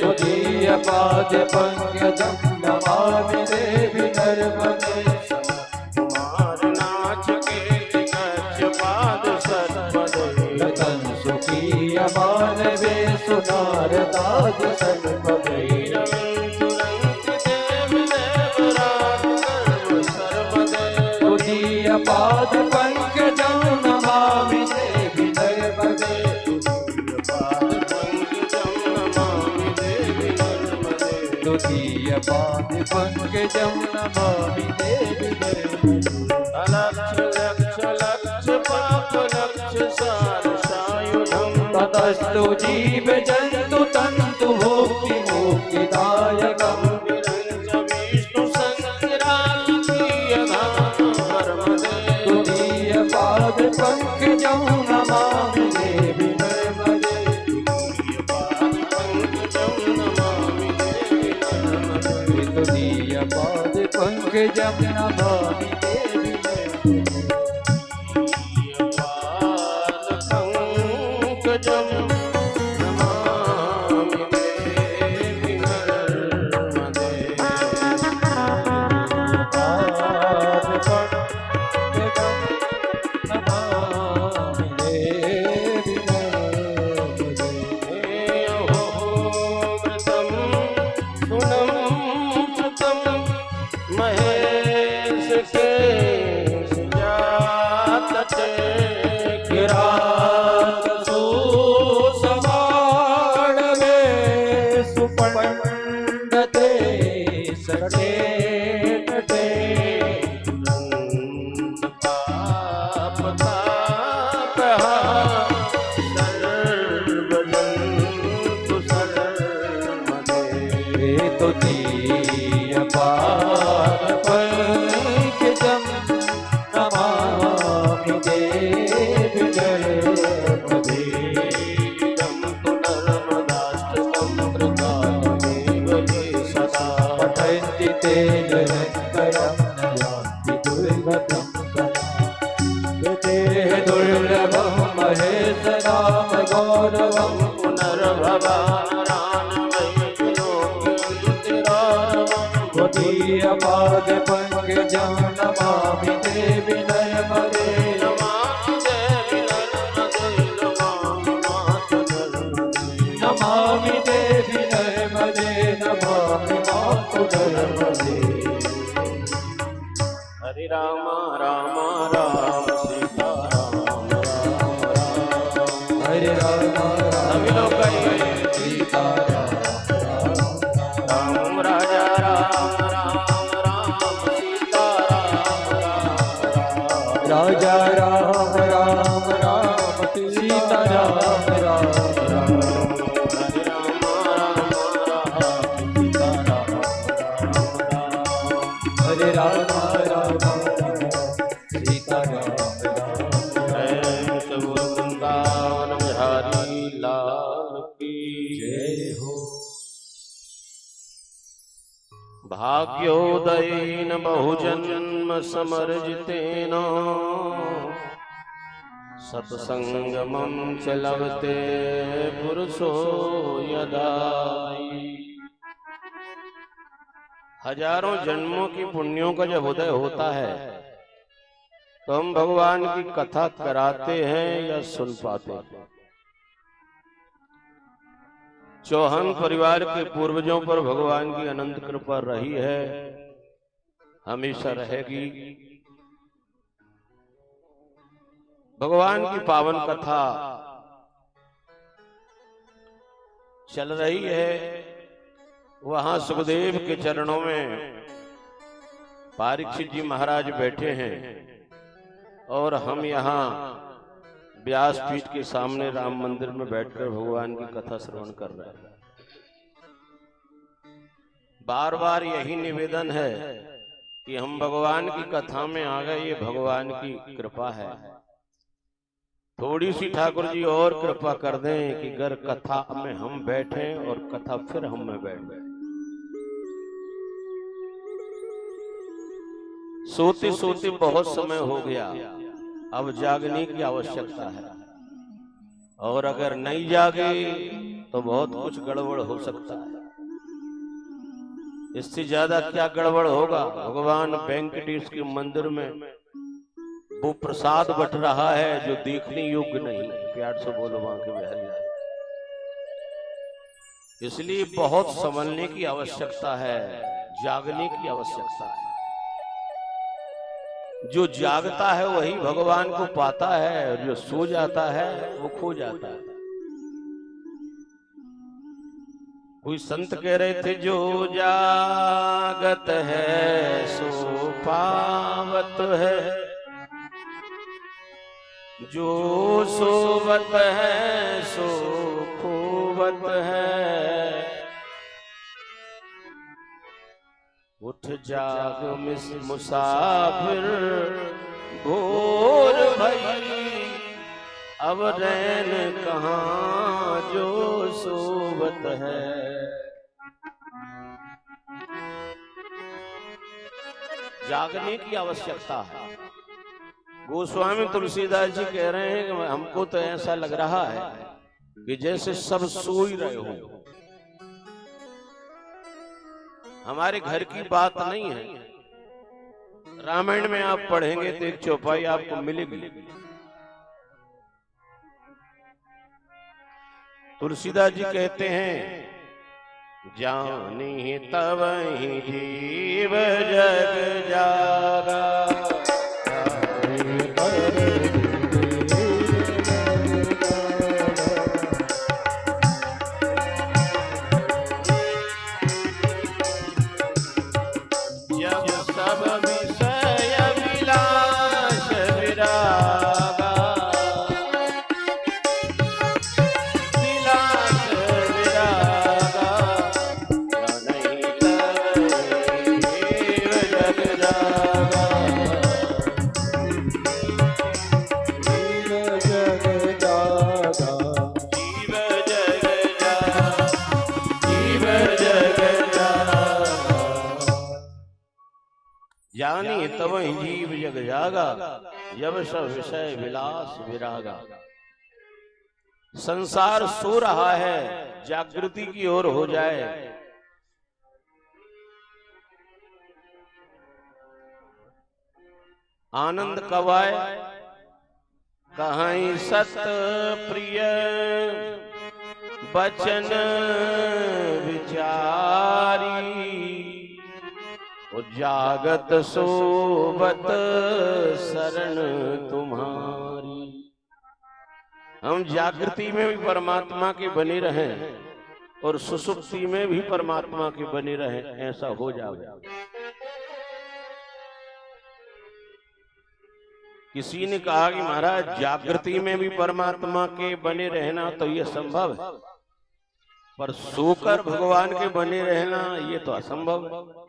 तुदीय पाद पंकजं नमामि देवी नर्मदे लतन सुखीय मानवे सुनारदाद सन्पदे तुदीय पाद पंकजं नमामि देवी नर्मदे तुदीय पाद पंकजं नमामि देवी नर्मदे ततस्तु जीव जन्तु तन्तु भोक्ति मुक्तिदायकम् तुदीय पाद पंकजं नमामि देवी नर्मदे तुदीय पाद पंकजं नमामि देवी तुदीय पाद पंकजं नमामि देवी नर्मदे पठन्ति ते निरन्तरं नयान्ति दुर्गतं देह दुर्लभं महेशनाम गौरवं तुदीय पाद पंकजं नमामि देवी नर्मदे नमामि देवी नर्मदे नमामि मातु नर्मदे हरे राम राम राम सीता राम राम राम हरे राम सभी लोग कहिए सीता राम राजा राम राम राम सीता राम राजा राम राम राम सीता राम राम राम हरे राम राम राम सीता राम हरे राम राम सीता राम राम वृंदावन बिहारी लाल की जय हो। भाग्योदयेन बहुजन्म समर्जितेन सत्संगमं च लभते पुरुषो यदा। हजारों जन्मों की पुण्यों का जब उदय होता है तो हम भगवान की कथा कराते हैं या सुन पाते हैं। चौहान परिवार के पूर्वजों पर भगवान की अनंत कृपा रही है, हमेशा रहेगी। भगवान की पावन कथा चल रही है। वहां सुखदेव के चरणों में परीक्षित जी महाराज बैठे हैं और हम यहाँ व्यासपीठ के सामने राम मंदिर में बैठकर भगवान की कथा श्रवण कर रहे हैं। बार बार यही निवेदन है कि हम भगवान की कथा में आ गए, ये भगवान की कृपा है। थोड़ी सी ठाकुर जी और कृपा कर दें कि अगर कथा में हम बैठे और कथा फिर हम में बैठ गए। सोते सोते बहुत समय हो गया, अब जागने की आवश्यकता है। और अगर नहीं जागे तो बहुत कुछ गड़बड़ हो सकता है। इससे ज्यादा क्या गड़बड़ होगा? भगवान वेंकटेश के मंदिर में वो प्रसाद बट रहा है जो देखने योग्य नहीं। प्यार से बोलो वहां के बिहारी। इसलिए बहुत संभलने की आवश्यकता है, जागने की आवश्यकता है। जो जागता है वही भगवान को पाता है, और जो सो जाता है वो खो जाता है। कोई संत कह रहे थे, जो जागत है सो पावत है, जो सोवत है सो खोवत है। उठ जाग मुसाफिर भोर भई, अब रैन कहाँ जो सोवत है। जागने की आवश्यकता है। गोस्वामी तुलसीदास जी कह रहे हैं कि हमको तो ऐसा लग रहा है कि जैसे सब सो ही रहे हो। हमारे घर की बात नहीं है। रामायण में आप पढ़ेंगे तो एक चौपाई आपको मिलेगी। तुलसीदास जी कहते हैं, जानी तब ही जीव जग जागा, जानी तब जीव जग जागा, जब सब विषय विलास विरागा। संसार सो रहा है, जागृति की ओर हो जाए। आनंद कब आए? कहीं सत प्रिय बचन विचारी, जागत सोबत शरण तुम्हारी। हम जागृति में भी परमात्मा के बने रहें और सुसुप्ति में भी परमात्मा के बने रहें, ऐसा हो जाए। किसी ने कहा कि महाराज जागृति में भी परमात्मा के बने रहना तो ये संभव है, पर सोकर भगवान के बने रहना ये तो असंभव है।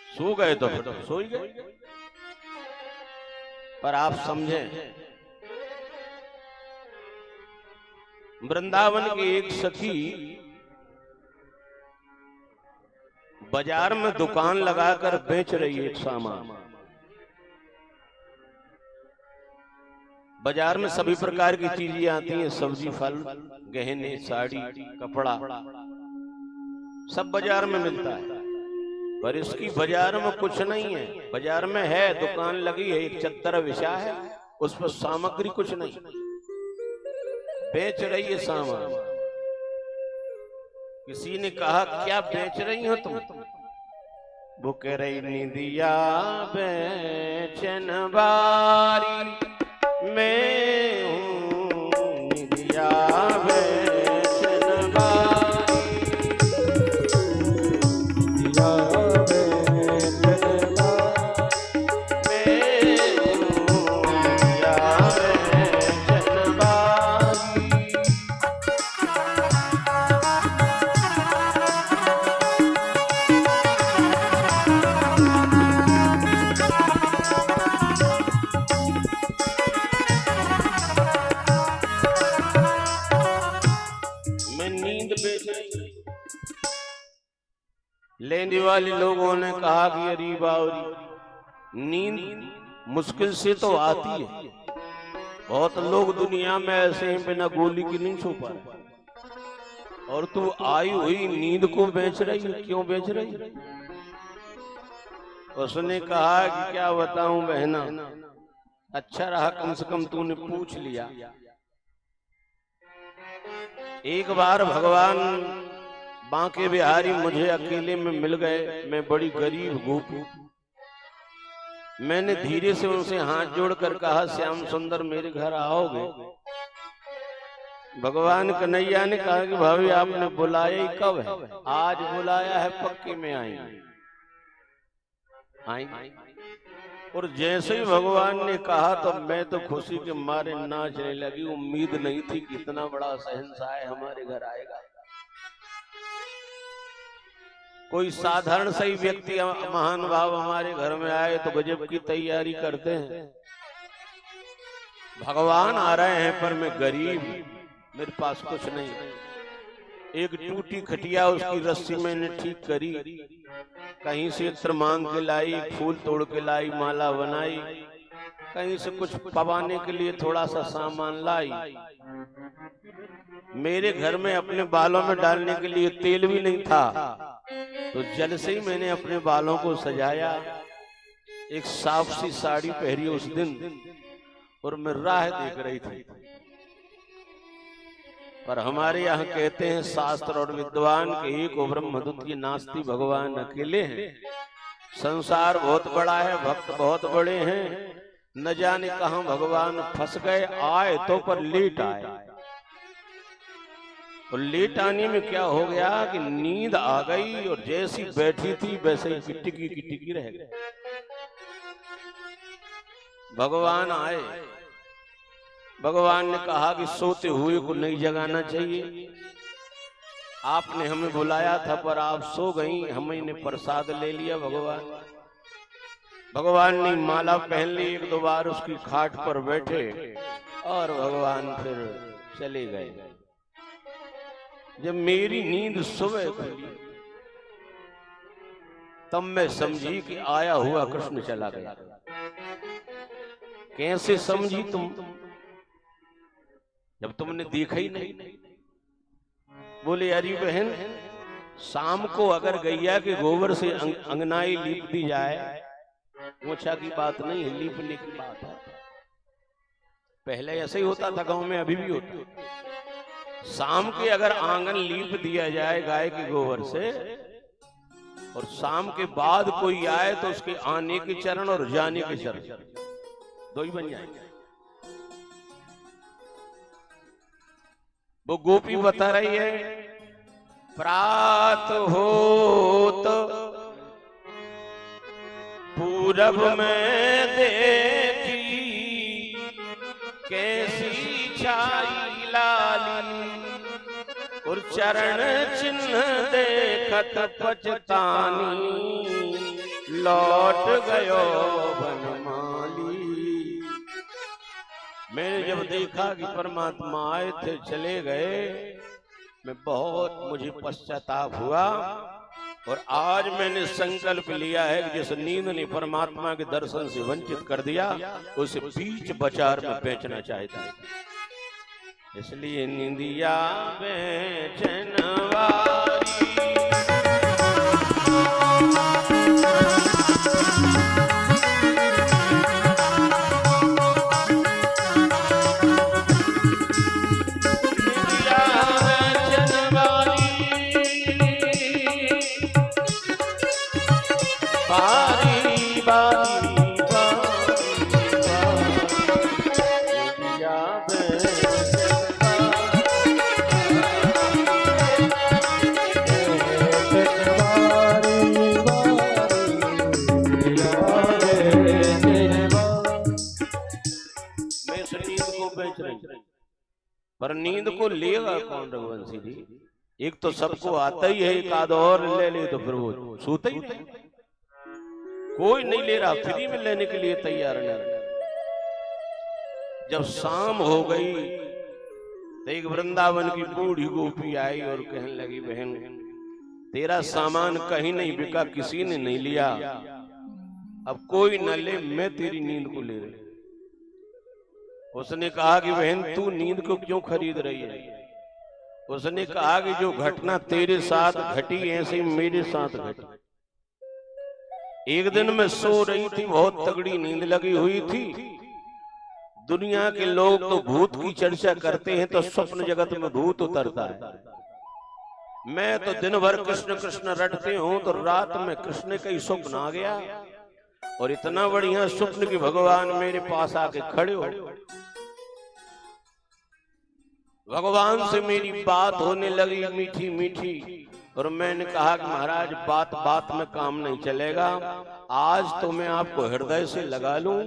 सो गए तो फिर सो ही गए। पर आप समझें, वृंदावन की एक सखी बाजार में दुकान लगाकर बेच रही है एक सामान। बाजार में सभी प्रकार की चीजें आती हैं, सब्जी, फल, गहने, साड़ी, कपड़ा, सब बाजार में मिलता है। पर इसकी बाजार में कुछ नहीं है। बाजार में है, दुकान लगी है, एक चद्दर विछा है, उस पर सामग्री कुछ नहीं, बेच रही है सामान। किसी ने कहा, क्या बेच रही हो तुम? वो कह रही, निदिया बेचन बारी मैं हूँ, निदिया बेचन बारी, निदिया लेने वाले लोगों ने कहा कि अरे बावरी, नींद मुश्किल से तो आती है। बहुत लोग दुनिया में ऐसे हैं बिना गोली की नहीं सो पा रहे, और तू आई हुई नींद को बेच रही है। क्यों बेच रही है? उसने कहा कि क्या बताऊं बहना, अच्छा रहा कम से कम तूने पूछ लिया। एक बार भगवान बांके बिहारी मुझे अकेले में मिल गए। मैं बड़ी गरीब गोपी। मैंने धीरे से उनसे हाथ जोड़कर कहा, श्याम सुंदर मेरे घर आओगे? भगवान कन्हैया ने कहा कि भाभी आपने बुलाया ही कब है? आज बुलाया है, पक्के में आएंगे। और जैसे ही भगवान ने कहा तो मैं तो खुशी के मारे नाचने लगी। उम्मीद नहीं थी कि इतना बड़ा शहंशाह हमारे घर आएगा। कोई साधारण सही व्यक्ति महान भाव हमारे घर में आए तो गजब की तैयारी करते हैं। भगवान आ रहे हैं पर मैं गरीब, मेरे पास कुछ नहीं। एक टूटी खटिया, उसकी रस्सी मैंने ठीक करी, कहीं से इत्र मांग के लाई, फूल तोड़ के लाई, माला बनाई, कहीं से कुछ पवाने के लिए थोड़ा सा सामान लाई। मेरे घर में अपने बालों में डालने के लिए तेल भी नहीं था, तो जल से ही मैंने अपने बालों को सजाया। एक साफ सी साड़ी पहनी उस दिन, और मैं राह देख रही थी। पर हमारे यहाँ कहते हैं शास्त्र और विद्वान के एक ब्रह्म द्वितीय नास्ति, भगवान अकेले हैं। संसार बहुत बड़ा है, भक्त बहुत बड़े हैं, न जाने कहां भगवान फंस गए। आए तो पर लेट आए, और लेट आने में क्या हो गया कि नींद आ गई, और जैसी बैठी थी वैसे ही टिकी की टिकी रह गई। भगवान आए, भगवान ने कहा कि सोते हुए को नहीं जगाना चाहिए। आपने हमें बुलाया था पर आप सो गई, हमने प्रसाद ले लिया। भगवान ने माला पहन ली, एक दो बार उसकी खाट पर बैठे, और भगवान फिर चले गए। जब मेरी नींद सुबह खुली तब मैं समझी कि आया हुआ कृष्ण चला गया। कैसे समझी तुम? जब तुमने देखा ही नहीं। बोले अरे बहन, शाम को अगर गैया के गोबर से अंगनाई लीप दी जाए, मोछा की बात नहीं है, लीपने की बात है। पहले ऐसे ही होता था गांव में, अभी भी होता। शाम के अगर आंगन लीप दिया जाए गाय के गोबर से, और शाम के बाद कोई आए तो उसके आने के चरण और जाने के चरण दो ही बन जाएंगे। वो गोपी बता रही है, प्रात होत पूरब में देखी, कैसी छाई लाली, और चरण चिन्ह देखत पछतानी, लौट गयो बनमाली। मैंने जब देखा कि परमात्मा आए थे चले गए, मुझे पश्चाताप हुआ। और आज मैंने संकल्प लिया है कि जिस नींद ने परमात्मा के दर्शन से वंचित कर दिया, उसे बीच बाजार में बेचना चाहता है। इसलिए निंदिया बेचनवारी, पर नींद को लेगा कौन रघुवंशी जी? एक तो सबको आता ही है, एक आध और ले ले तो फिर वो सोता ही नहीं। कोई नहीं ले रहा, फ्री में लेने के लिए तैयार नहीं। जब शाम हो गई तो एक वृंदावन की बूढ़ी गोपी आई और कहने लगी, बहन तेरा सामान कहीं नहीं बिका, किसी ने नहीं लिया, अब कोई न ले, मैं तेरी नींद को ले रही। उसने कहा कि बहन तू नींद को क्यों खरीद रही है? उसने कहा कि जो घटना तेरे साथ घटी ऐसे ही मेरे साथ घटी। एक दिन मैं सो रही थी, बहुत तगड़ी नींद लगी हुई थी। दुनिया के लोग तो भूत की चर्चा करते हैं तो स्वप्न जगत में भूत उतरता है। मैं तो दिन भर कृष्ण कृष्ण रटते हूं तो रात में कृष्ण का ही स्वप्न आ गया और इतना बढ़िया स्वप्न कि भगवान मेरे पास आके खड़े हो। भगवान से मेरी बात होने लगी मीठी मीठी और मैंने कहा कि महाराज बात बात में काम नहीं चलेगा, आज तो मैं आपको हृदय से लगा लूं।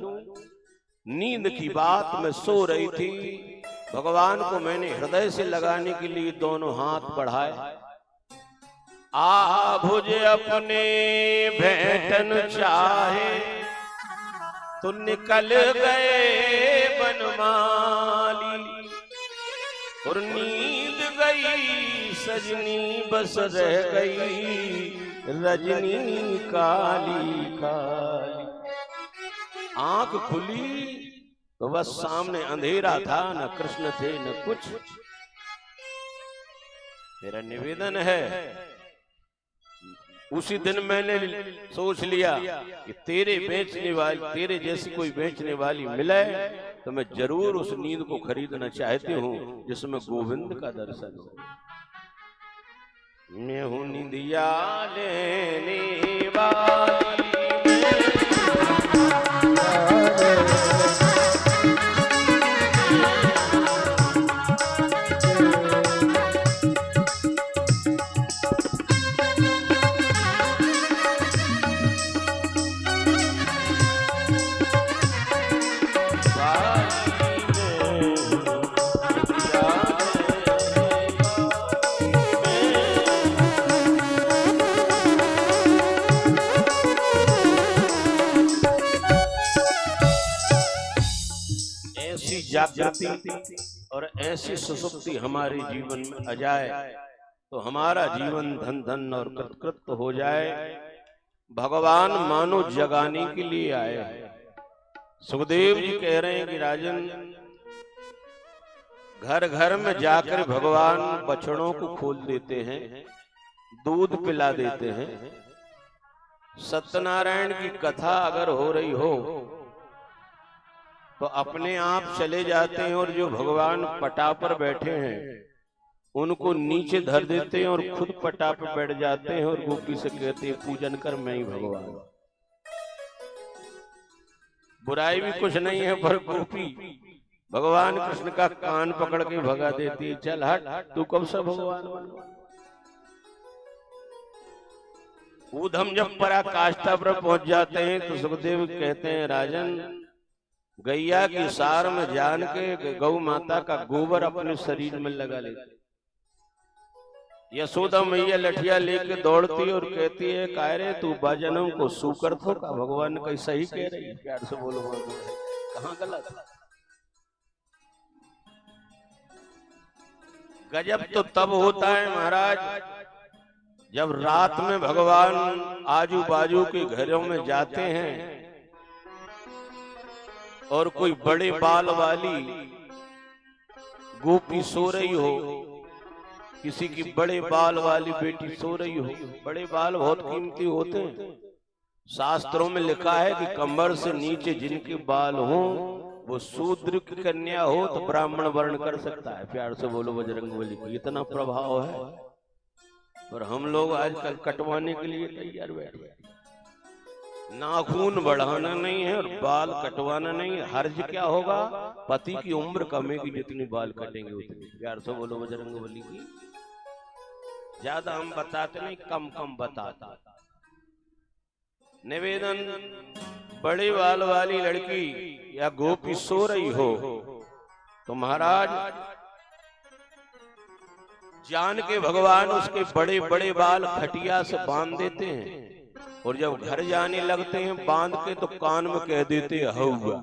नींद की बात में सो रही थी, भगवान को मैंने हृदय से लगाने के लिए दोनों हाथ बढ़ाए। भुज अपने भेंटन चाहे तो निकल गए बनमाली और नींद गई सजनी बस रह गई रजनी काली काली। आंख खुली तो बस सामने अंधेरा था, न कृष्ण थे न कुछ। मेरा निवेदन है, उसी दिन मैंने सोच लिया कि तेरे बेचने वाली, तेरे जैसी कोई बेचने वाली मिले तो मैं जरूर उस नींद को खरीदना चाहती हूँ जिसमें गोविंद का दर्शन हो। मैं हूँ निंदिया लेने वाली, जागृति और ऐसी सुसुप्ति हमारे जीवन में आ जाए तो हमारा जीवन धन धन और कृतकृत हो जाए। भगवान मानो जगाने के लिए आए। सुखदेव जी कह रहे हैं कि राजन, घर घर में जाकर भगवान बछड़ों को खोल देते हैं, दूध पिला देते हैं। सत्यनारायण की कथा अगर हो रही हो तो अपने आप चले जाते हैं और जो भगवान पटा पर बैठे हैं उनको नीचे धर देते हैं और खुद पटा पर बैठ जाते हैं और गोपी से कहते हैं पूजन कर, मैं ही भगवान। बुराई भी कुछ नहीं है, पर गोपी भगवान कृष्ण का कान पकड़ के भगा देती है, चल हट, तू कब से भगवान बना। ऊधम जब पराकाष्ठा पर पहुंच जाते हैं तो सुखदेव कहते हैं राजन, गैया की सार में जान के गौ माता का गोबर अपने शरीर में लगा लेते। यशोदा मैया लठिया लेके दौड़ती और कहती है कायरे तू बाजनों को सूकर थो का। भगवान कहीं सही कह रही है, प्यार से बोलो कहाँ गलत। गजब तो तब होता है महाराज जब रात में भगवान आजू बाजू के घरों में जाते हैं और कोई बड़े बाल वाली गोपी सो रही हो, किसी की बड़े बाल वाली बेटी सो रही हो। बड़े बाल बहुत कीमती होते हैं। शास्त्रों में लिखा है कि कमर से नीचे जिनके बाल हो वो शूद्र की कन्या हो तो ब्राह्मण वर्ण कर सकता है। प्यार से बोलो बजरंगबली की, इतना प्रभाव है। और हम लोग आजकल कटवाने के लिए तैयार बैठे। नाखून बढ़ाना नहीं है और बाल कटवाना नहीं है। हर्ज क्या होगा? पति की उम्र कमेगी, जितनी बाल कटेंगे उतनी। प्यार से बोलो बजरंगबली की। ज्यादा हम बताते नहीं, कम कम बताता। निवेदन, बड़े बाल वाली लड़की या गोपी सो रही हो तो महाराज जान के भगवान उसके बड़े बड़े बाल खटिया से बांध देते हैं और जब घर जाने लगते हैं बांध के तो कान में कह देते हैं हौवा।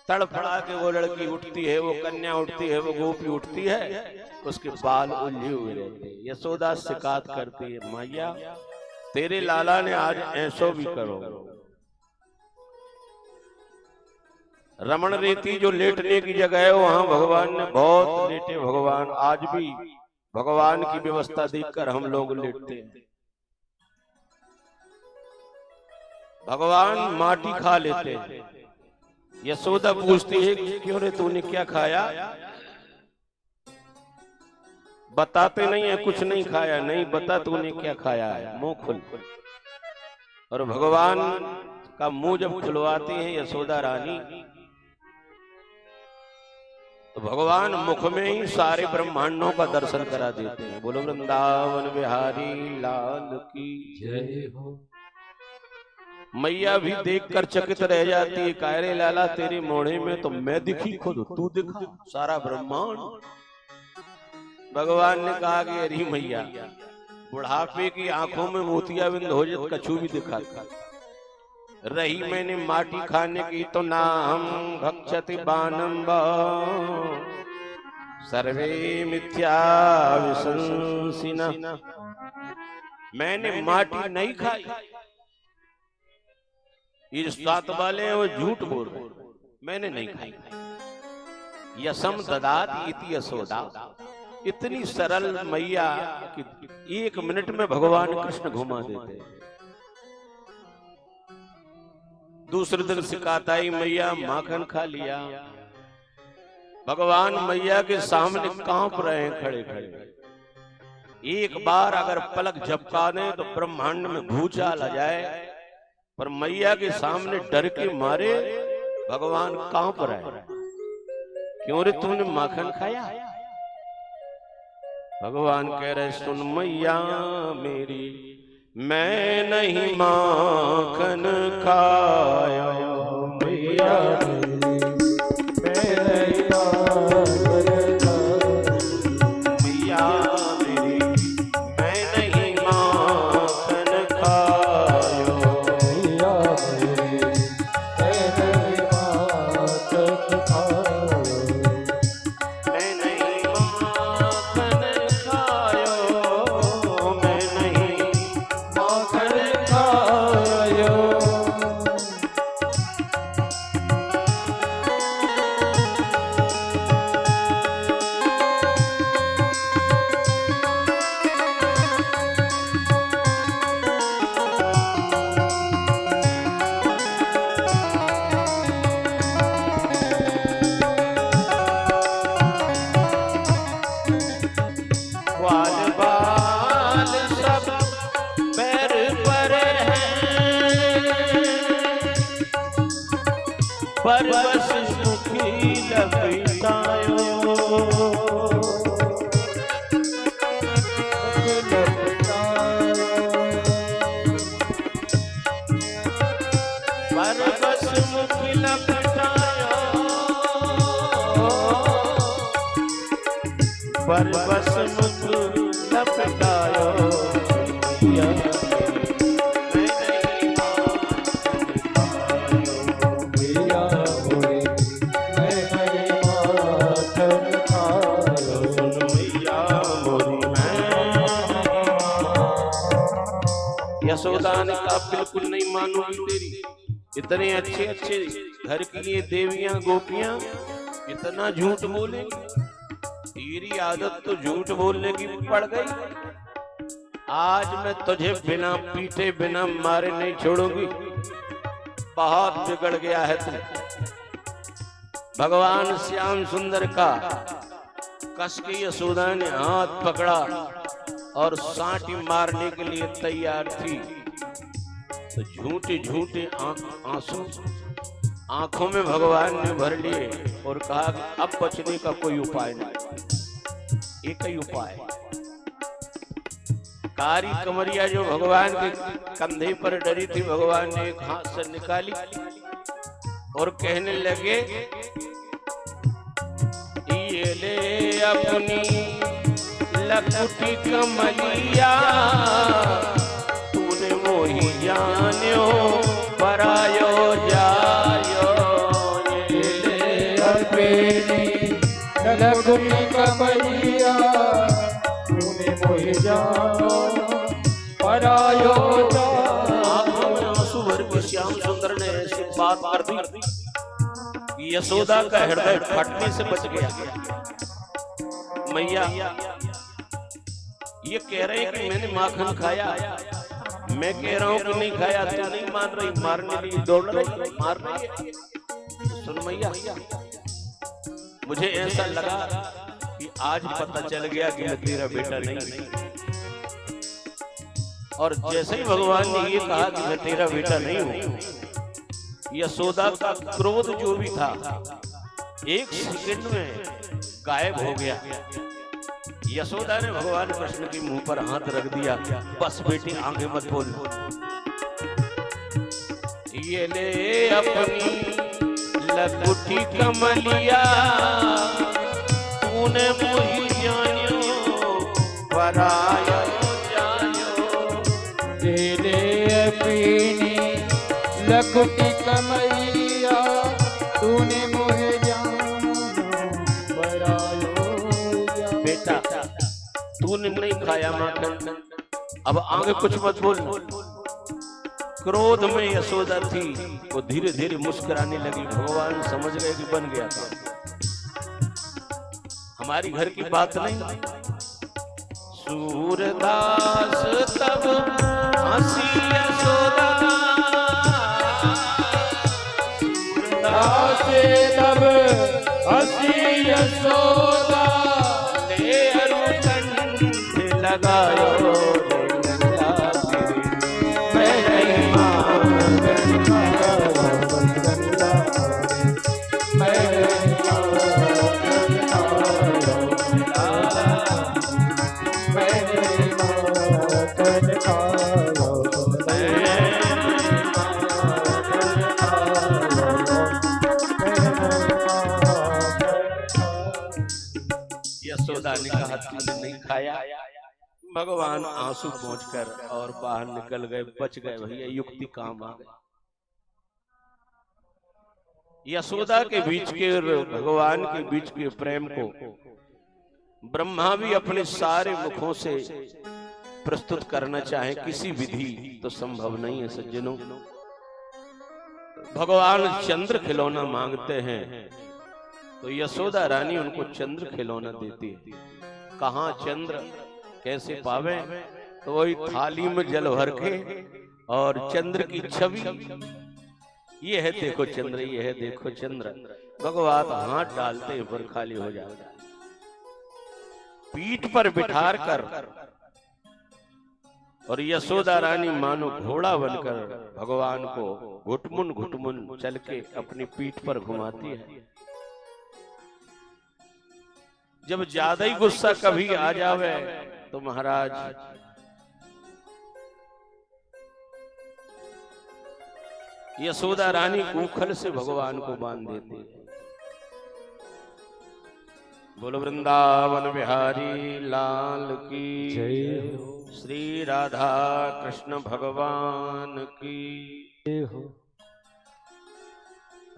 तड़फड़ा के वो लड़की उठती है, वो कन्या उठती है, वो गोपी उठती है, उसके बाल उलझे हुए रहते हैं। यशोदा शिकायत करती है, मैया तेरे लाला ने आज ऐसो भी करो। रमण रेती जो लेटने की जगह है वहां भगवान ने बहुत लेटे। भगवान आज भी भगवान की व्यवस्था देखकर हम लोग लेटते हैं। भगवान माटी खा लेते हैं। यशोदा पूछती है क्यों रे तूने क्या खाया? बताते नहीं है कुछ नहीं खाया। नहीं बता तूने क्या खाया है, मुंह खुल। और भगवान का मुंह जब खुलवाती है यशोदा रानी तो भगवान मुख में ही सारे ब्रह्मांडों का दर्शन करा देते हैं। बोलो वृंदावन बिहारी लाल की जय हो। मैया भी देखकर चकित रह जाती है। कह रे लाला तेरे मोढ़े में तो मैं दिखी खुद तू दिखा सारा ब्रह्मांड। भगवान ने कहा कि अरे मैया बुढ़ापे की आंखों में मोतियाबिंद हो जाए कछु भी दिखा रही। मैंने माटी खाने की तो नाम भक्षति बानम सर्वे मिथ्या विशंसिना। मैंने माटी नहीं खाई। ये सात वाले हैं वो झूठ बोल रहे, मैंने नहीं खाई। यसम ददात इति यशोदा। इतनी सरल मैया कि 1 मिनट में भगवान कृष्ण घुमा देते। दूसरे दिन सिकाताई मैया माखन खा लिया। भगवान मैया के सामने कांप रहे हैं खड़े खड़े। एक बार अगर पलक झपका दें तो ब्रह्मांड में भूचाल आ जाए, पर मैया के सामने डर के मारे भगवान कांप रहे। क्यों रे तूने माखन खाया? भगवान कह रहे सुन मैया मेरी मैं नहीं माखन खाया। मैया मेरी मैया मेरी मैं नहीं माखन खाया। मैया मेरी मैं नहीं माखन खाया। मैं नहीं माखन खायो। मैं नहीं माखन खायो। ग्वाल बाल सब पैर पर हैं, पर बस मुखी लपटायो। पर बस मुखी लपटायो। पर बस मुख लपटायो। मैया मैं नहीं माखन खायो। मैया मैं नहीं माखन खायो। सुन मैया मोरी मैं। यशोदा ने कहा बिल्कुल नहीं मानूंगी तेरी। इतने अच्छे अच्छे घर की ये देवियां गोपियां इतना झूठ बोलेंगी। तेरी आदत तो झूठ बोलने की पड़ गई। आज मैं तुझे बिना पीटे बिना मारे नहीं छोड़ूंगी। बहुत बिगड़ गया है तू। भगवान श्याम सुंदर का कस के यशोदा ने हाथ पकड़ा और सांटी मारने के लिए तैयार थी तो झूठे झूठे आंसू आंखों में भगवान ने भर लिए और कहा कि अब बचने का कोई उपाय नहीं। एक ही उपाय, कारी कमरिया जो भगवान के कंधे पर डरी थी भगवान ने एक हाथ से निकाली और कहने लगे ये ले अपनी लकुटी कमलिया तूने मोही जान्यो परायो जायो। ये ले अपनी लकुटी कमलिया तूने मोही जान्यो परायो कि श्याम सुंदर ने ऐसी बात कर दी कि यशोदा का हृदय फटने से बच गया। मैया ये कह रहे हैं कि मैंने माखन खाया, मैं कह रहा हूं कि नहीं खाया, तू नहीं मान रही, मारने लिए दौड़ रही, मार रही है। सुन मैया, मुझे ऐसा लगा कि आज पता चल गया कि मैं तेरा बेटा नहीं। और जैसे ही भगवान ने ये कहा कि मैं तेरा बेटा नहीं हूं, यशोदा का क्रोध जो भी था एक सेकंड में गायब हो गया। यशोदा ने भगवान कृष्ण के मुंह पर हाथ रख दिया, बस बेटी आगे मत बोल। ये ले अपनी लकुटी कमलिया, तूने मुझे जानियो पराया जानियो। ये ले अपनी लकुटी कमलिया, तूने मुझे तूने नहीं खाया माखन, अब आगे कुछ मत बोल। क्रोध में यशोदा थी, वो धीरे धीरे मुस्कुराने लगी। भगवान समझ गए कि बन गया था, हमारी घर की बात नहीं। सूरदास तब हंसी यशोदा, सूरदास तब हंसी यशोदा, लगायो मैं नहीं यशोदा ने कहा तूने नहीं खाया। भगवान आंसू पोंछकर और बाहर निकल गए, बच गए। भैया युक्ति काम आ गई। यशोदा के बीच के भगवान के बीच के प्रेम को ब्रह्मा भी अपने सारे मुखों से प्रस्तुत करना चाहे, किसी विधि तो संभव नहीं है सज्जनों। भगवान चंद्र खिलौना मांगते हैं तो यशोदा रानी उनको चंद्र खिलौना देती है। कहां चंद्र कैसे पावे, तो वही थाली में जल भर के और चंद्र की छवि, ये है देखो चंद्र, ये है देखो चंद्र। भगवान हाथ डालते हैं पर खाली हो जाता है। पीठ पर बिठार कर और यशोदा रानी मानो घोड़ा बनकर भगवान को घुटमुन घुटमुन चल के अपनी पीठ पर घुमाती है। जब ज्यादा ही गुस्सा कभी आ जावे तो महाराज यशोदा रानी ऊखल से भगवान को बांध देती है। बोलो वृंदावन बिहारी लाल की जय, श्री राधा कृष्ण भगवान की हो।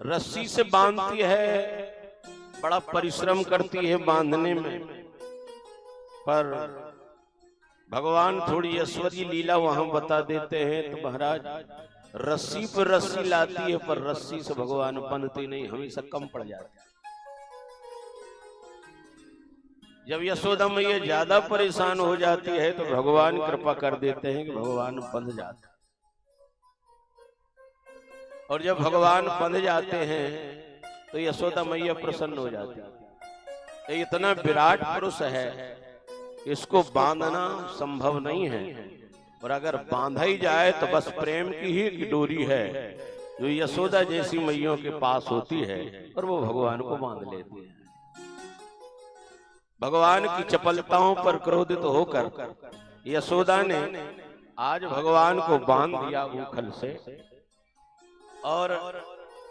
रस्सी से बांधती है, बड़ा परिश्रम करती है बांधने में, पर भगवान थोड़ी ऐश्वर्य लीला वहां बता देते हैं। तो महाराज रस्सी पर रस्सी लाती है, पर रस्सी से भगवान बंधते नहीं, हमेशा कम पड़ जाते हैं। जब यशोदा मैया ज्यादा परेशान हो जाती है तो भगवान कृपा कर देते हैं कि भगवान बंध जाते हैं। और जब भगवान बंध जाते हैं तो यशोदा मैया प्रसन्न हो जाती है। ये इतना विराट पुरुष है, इसको बांधना संभव नहीं है, और अगर बांधा ही जाए तो बस प्रेम की ही डोरी है जो यशोदा जैसी मैयों के पास होती है, और वो भगवान को बांध लेती है। भगवान की चपलताओं पर क्रोधित होकर यशोदा ने आज भगवान को बांध दिया ऊखल से, और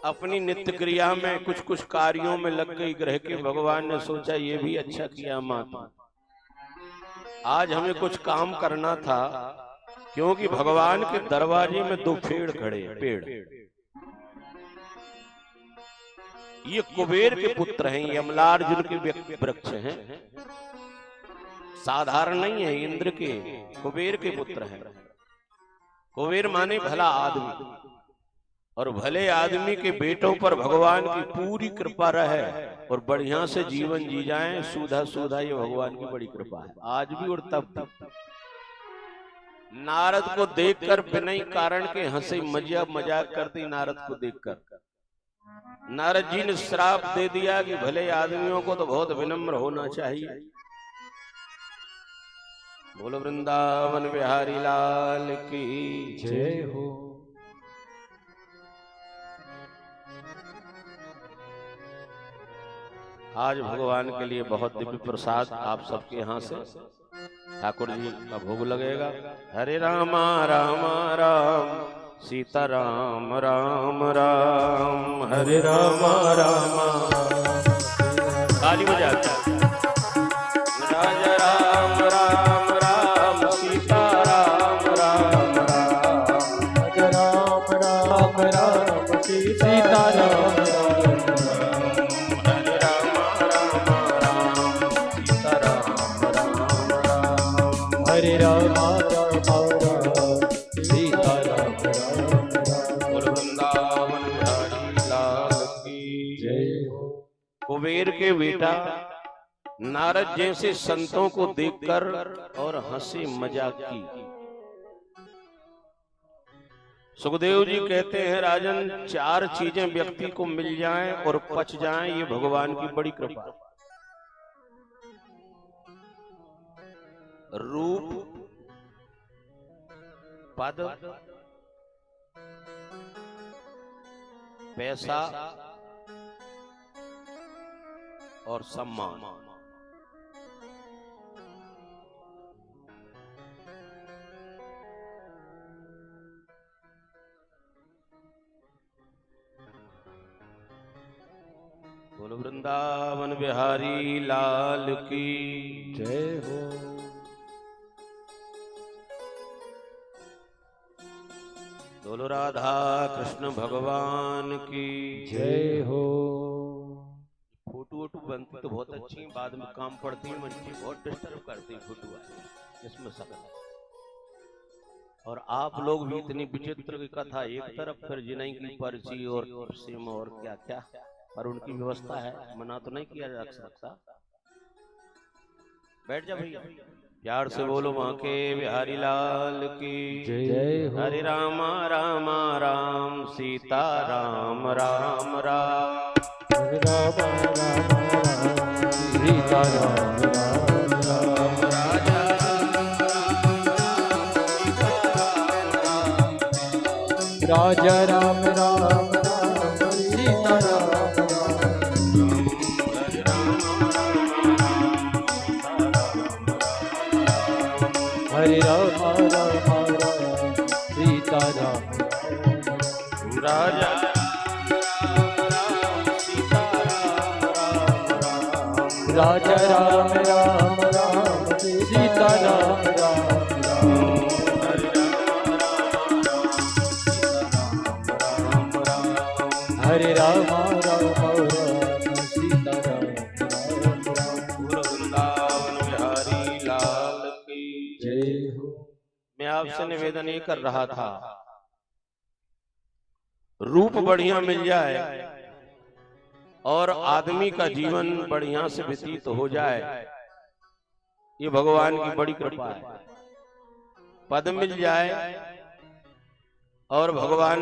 अपनी नित्य क्रिया में कुछ कुछ कार्यों में लग गई ग्रह के। भगवान ने सोचा ये भी अच्छा किया माता, आज हमें कुछ काम करना था, क्योंकि भगवान के दरवाजे में दो पेड़ खड़े, पेड़ ये कुबेर के पुत्र हैं, यमलार्जुन के वृक्ष हैं, साधारण नहीं है, इंद्र के कुबेर के पुत्र हैं। कुबेर माने भला आदमी, और भले आदमी के बेटों पर भगवान की पूरी कृपा रहे और बढ़िया से जीवन जी जाएं, सुधा सुधा, ये भगवान की बड़ी कृपा है आज भी और तब तक। नारद को देखकर बिना ही कारण के हंसे, मजाक करती नारद को देखकर। नारद जी ने श्राप दे दिया कि भले आदमियों को तो बहुत विनम्र होना चाहिए। बोलो वृंदावन बिहारी लाल की जय हो। आज भगवान के लिए बहुत दिव्य प्रसाद आप सबके यहाँ से ठाकुर जी का भोग लगेगा। हरे रामा रामा राम सीता राम राम राम, हरे रामा रामा ताली बजा राजा राम राम राम सीता राम राम राम, राम राम राम सीता राम हरे राम राम सीता राम वृंदावन बिहारी लाल की जय हो। कुबेर के बेटा नारद जैसे संतों को देखकर और हंसी मजाक की। सुखदेव जी कहते हैं राजन, चार चीजें व्यक्ति को मिल जाएं और पच जाएं, ये भगवान की बड़ी कृपा। रूप, पद, पैसा और सम्मान। बोलो वृंदावन बिहारी लाल की जय हो। बोलो राधा कृष्ण भगवान की जय हो। फोटो वोटो बनती तो बहुत अच्छी, बाद में काम पड़ती है, बच्ची बहुत डिस्टर्ब करती है फोटो इसमें सब। और आप लोग भी इतनी विचित्र की कथा एक तरफ, फिर जिनाई की पर्ची और सिम और क्या क्या, और उनकी व्यवस्था है, मना तो नहीं किया जा सकता। बैठ जा भैया, प्यार से बोलो वहां के बिहारी लाल की जय हो। हरे रामा रामा राम सीता राम राम राम, हरे राम राम सीता राम राम राम, राजा राजा राम राम राम सीता राम हरे राम राम राम सीता राम राजा राजा राम राम राम सीता राम राम हरे राम राम राम सीता राम वृंदावन बिहारी लाल की जय हो। मैं आपसे निवेदन ये कर रहा था, रूप बढ़िया मिल जाए और आदमी का जीवन बढ़िया से व्यतीत हो जाए, ये भगवान की बड़ी कृपा है। पद मिल जाए और भगवान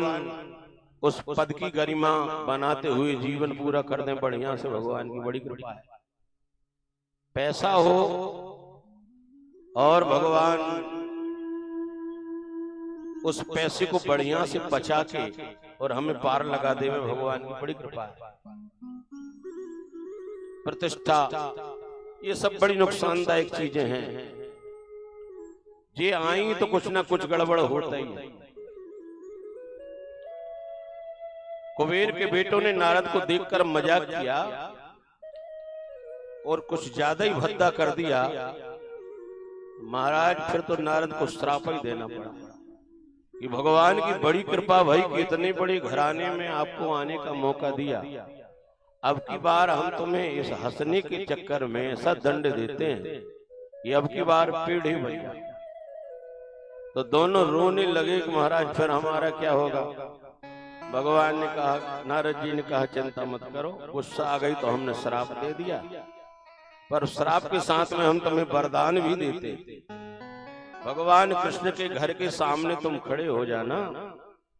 उस पद की गरिमा बनाते हुए जीवन पूरा कर दें बढ़िया से, भगवान की बड़ी कृपा है। पैसा हो और भगवान उस पैसे को बढ़िया से बचा के और हमें पार लगा दे, भगवान की बड़ी कृपा है। प्रतिष्ठा, ये सब बड़ी नुकसानदायक चीजें हैं, ये आई तो कुछ ना कुछ गड़बड़ होता ही है। कुबेर के बेटों ने नारद को देखकर मजाक किया और कुछ ज्यादा ही भद्दा कर दिया। महाराज फिर तो नारद को श्राप ही देना पड़ा कि भगवान की बड़ी कृपा, भाई कितने बड़े घराने में आपको आने का मौका दिया, अब की बार हम तुम्हें इस हंसने के चक्कर में ऐसा दंड देते हैं कि अब की बार पेड़ ही बन जाए। तो दोनों रोने लगे कि महाराज फिर हमारा क्या होगा। भगवान ने कहा, नारद जी ने कहा चिंता मत करो, गुस्सा आ गई तो हमने श्राप दे दिया, पर श्राप के साथ में हम तुम्हें वरदान भी देते। भगवान कृष्ण के घर के सामने तुम खड़े हो जाना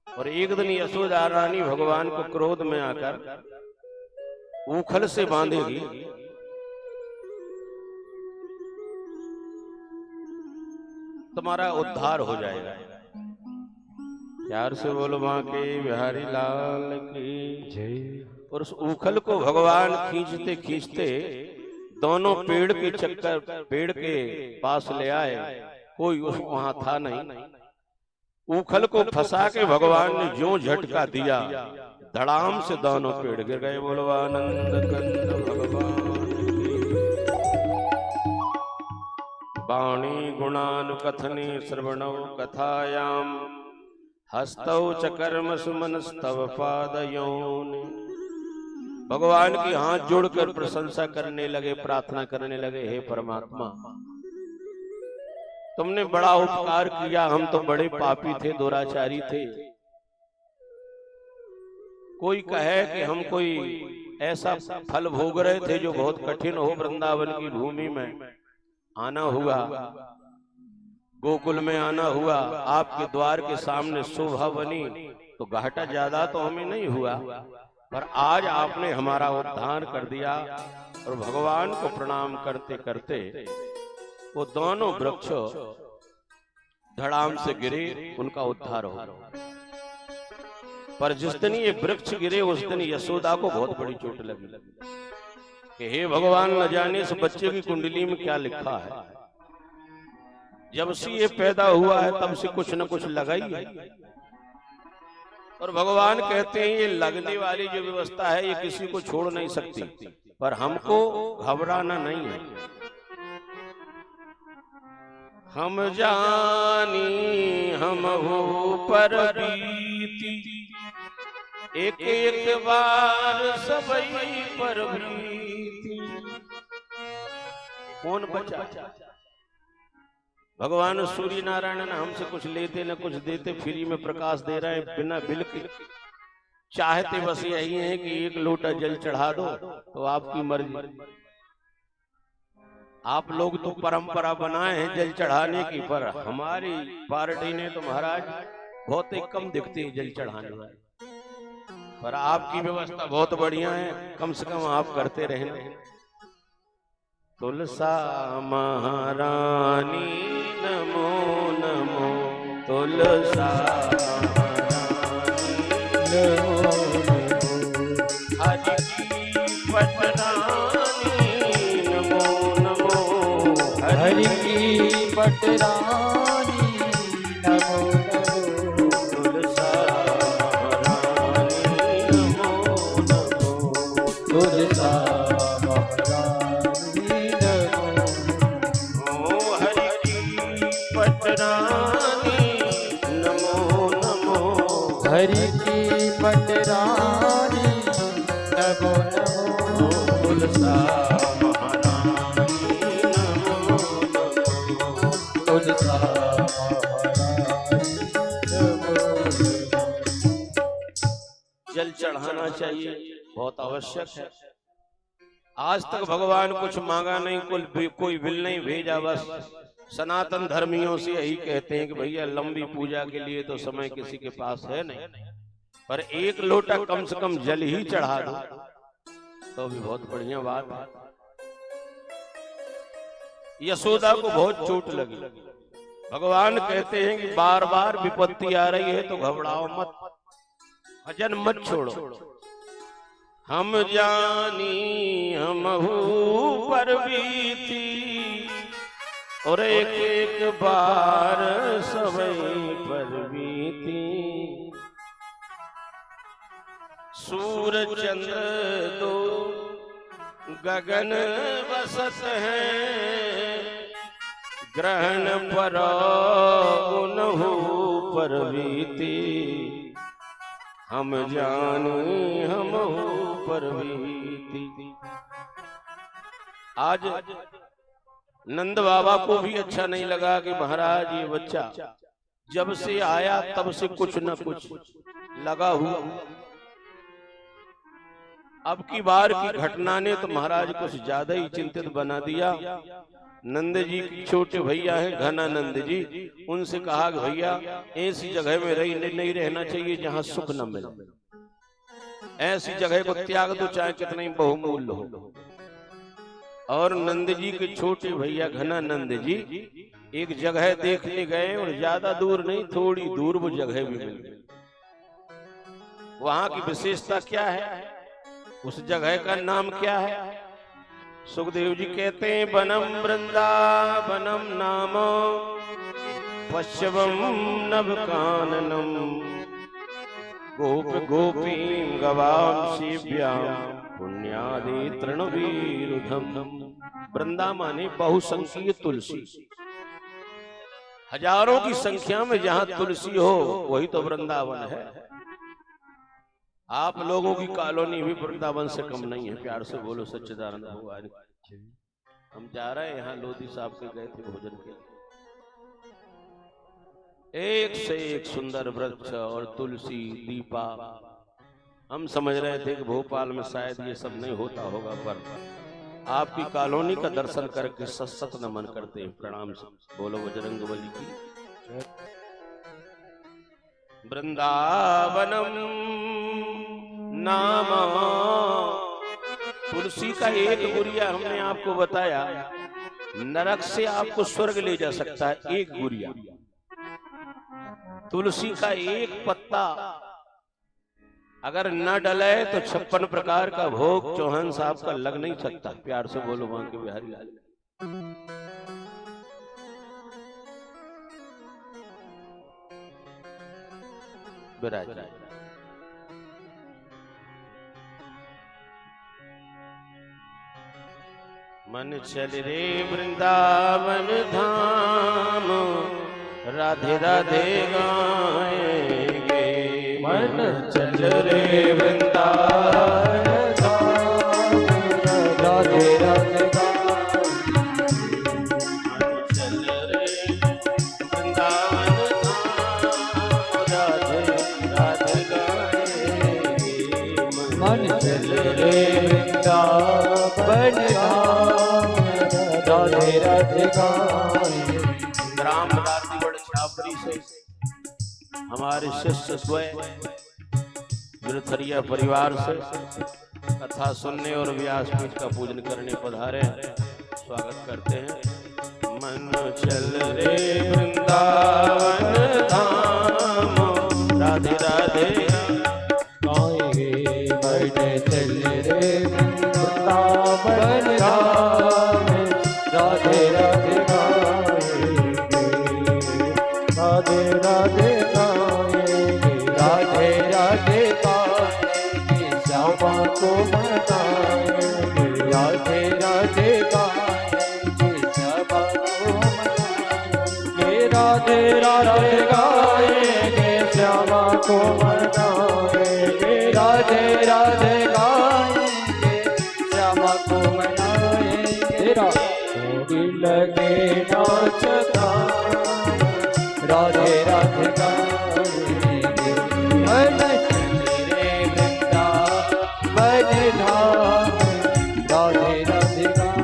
और एक दिन यशोदा रानी भगवान को क्रोध में आकर ऊखल से बांधेगी, तुम्हारा उद्धार हो जाएगा। प्यार से बोलो बांके बिहारी लाल की जय। और उस ऊखल को भगवान खींचते खींचते दोनों पेड़ के चक्कर पेड़ के पास ले आए, कोई उस वहां था नहीं। ऊखल को फंसा के भगवान ने जो झटका दिया, धड़ाम से दोनों पेड़ गिर गए। बोलो आनंद कंद भगवान वाणी गुणानुकथने श्रवणौ कथायाम हस्तौ च कर्म सुमनस्तव पादयोन। भगवान की हाथ जोड़कर प्रशंसा करने लगे, प्रार्थना करने लगे, हे परमात्मा तुमने बड़ा उपकार किया, हम तो बड़े पापी थे, दुराचारी थे। कोई कहे कि हम कोई ऐसा फल भोग रहे थे जो बहुत कठिन हो, वृंदावन की भूमि में आना हुआ, गोकुल में आना हुआ, आपके द्वार के सामने शोभा बनी, तो घाटा ज्यादा तो हमें नहीं हुआ, पर आज आपने हमारा उद्धार कर दिया। और भगवान को प्रणाम करते करते वो दोनों वृक्ष धड़ाम से गिरे, उनका उद्धार हो गया। पर जिस दिन ये वृक्ष गिरे उस दिन यशोदा को बहुत बड़ी चोट लगी कि हे भगवान, न जाने इस बच्चे की कुंडली में क्या लिखा है। जब से ये पैदा हुआ है तब से कुछ न कुछ लगा ही है। और भगवान कहते हैं ये लगने वाली जो व्यवस्था है ये किसी को छोड़ नहीं सकती, पर हमको घबराना नहीं है। हम जानी हम हो पर बीती, एक एक बार सबई पर बीती। कौन बचा? भगवान सूर्य नारायण ने हमसे कुछ लेते न कुछ देते, फ्री में प्रकाश दे रहे हैं बिना बिल के। चाहते बस यही है कि एक लोटा जल चढ़ा दो, तो आपकी मर्जी। आप लोग तो परंपरा बनाए हैं जल चढ़ाने की, पर हमारी पार्टी ने तो महाराज बहुत ही कम दिखते हैं जल चढ़ाने वाले, पर आपकी व्यवस्था बहुत बढ़िया है, कम से कम आप करते रहे। तुलसा महारानी नमो नमो, तुलसा महारानी हरि की पटरानी नमो नमो, हरि की पटरानी नमो नमो, तुलसा महारानी नमो नमो, तुलसा हरि की पटरानी नमो नमो, तुलसा महारानी नमो नमो, तुलसा महारानी नमो नमो। जल चढ़ाना चाहिए, बहुत आवश्यक है। आज तक भगवान कुछ मांगा नहीं, कोई बिल नहीं भेजा, बस सनातन धर्मियों से यही कहते हैं कि भैया लंबी पूजा के लिए तो समय किसी के पास है नहीं, पर एक लोटा कम से कम जल ही चढ़ा दो तो भी बहुत बढ़िया बात है। यशोदा को बहुत चोट लगी। भगवान कहते हैं कि बार बार विपत्ति आ रही है तो घबराओ मत, भजन मत छोड़ो। हम जानी हम पर बीती, और एक एक बार सबई पर बीती। सूरज चंद्र दो गगन बसत हैं, ग्रहण पर उन्हु पर बीती। हम जानी हम पर बीती। आज नंद बाबा को भी अच्छा नहीं लगा कि महाराज ये बच्चा जब से आया तब से कुछ न कुछ लगा हुआ। अब की बार की घटना ने तो महाराज कुछ ज्यादा ही चिंतित बना दिया। नंद जी के छोटे भैया हैं घनानंद जी, उनसे कहा कि भैया ऐसी जगह में नहीं रहना चाहिए जहां सुख न मिले, ऐसी जगह को त्याग दो चाहे कितना ही बहुमूल्य हो। और नंद जी के छोटे भैया घनानंद जी एक जगह देखने गए और ज्यादा दूर नहीं, थोड़ी दूर वो जगह भी मिल गई। वहां की विशेषता क्या है, उस जगह का नाम क्या है? सुखदेव जी कहते हैं वनम वृंदावनम नाम पश्चिमम नभ काननम गोप गोपी गवाम शिव्याम पुण्यादि तृणवीरुधम। वृंदा माने बहुसंख्यक तुलसी, हजारों की संख्या में जहां तुलसी हो वही तो वृंदावन है। आप लोगों की कॉलोनी भी वृंदावन से कम नहीं है। प्यार से बोलो सच्चिदानंद भगवान। हम जा रहे हैं यहाँ लोधी साहब के गए थे भोजन के, एक से एक सुंदर वृक्ष और तुलसी दीपा। हम समझ रहे थे कि भोपाल में शायद ये सब नहीं होता होगा, पर आपकी कॉलोनी का दर्शन करके सत नमन करते हैं। प्रणाम से बोलो बजरंगबली की। वृंदावनम नामा, तुलसी का एक गुरिया हमने आपको बताया नरक से आपको स्वर्ग ले जा सकता है। एक गुरिया तुलसी का एक पत्ता अगर न डले तो 56 प्रकार का भोग चौहान साहब का लग नहीं सकता। प्यार से बोलो वहां के बिहारी लाल। विराज मन चल रे वृंदावन धाम, राधे राधे गाएंगे। मन चल रे वृंदावन धाम, राधे राधे मन चल रे वृंदावन धाम, राधे राधे गाएंगे। मन चल रे वृंदावन धाम, राधे राधे गाएंगे। राम रातिगढ़ छावरी से हमारे शिष्य स्वयं गिरथरिया परिवार से कथा सुनने और व्यासपीठ का पूजन करने पधारे हैं। स्वागत करते हैं। मन चल रे वृंदावन धाम, राधे राधे गाएंगे। मन चल रे वृंदावन धाम, राधे राधे गाएंगे। राधे राधे गाएंगे, राधे राधे गाएंगे। श्यामा को मनाएंगे, राधे राधे गाएंगे। श्यामा को मनाएंगे, राधे राधे गाएंगे। श्यामा को मनाएंगे, राधे राधे गाएंगे। श्यामा को मनाएंगे। थोड़ी लगे नाच गान, राधे राधे गाएंगे। मन चल रे वृंदावन धाम, राधे राधे गाएंगे।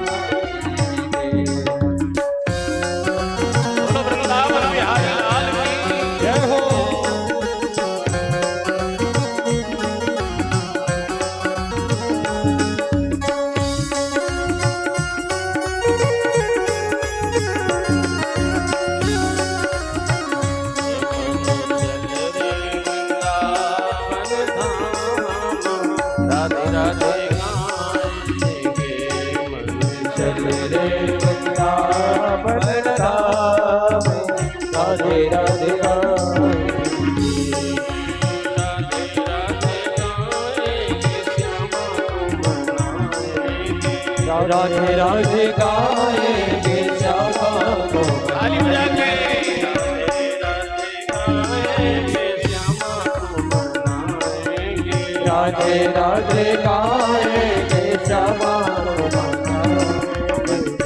बोलो वृंदावन बिहारी लाल की जय हो। राधे राधे गाएंगे। मन चल रे वृंदावन धाम, राधे राधे गाएंगे। राधे राधे गाएंगे। श्यामा को ताली बजा के राधे राधे गाएंगे। श्यामा को मनाएंगे।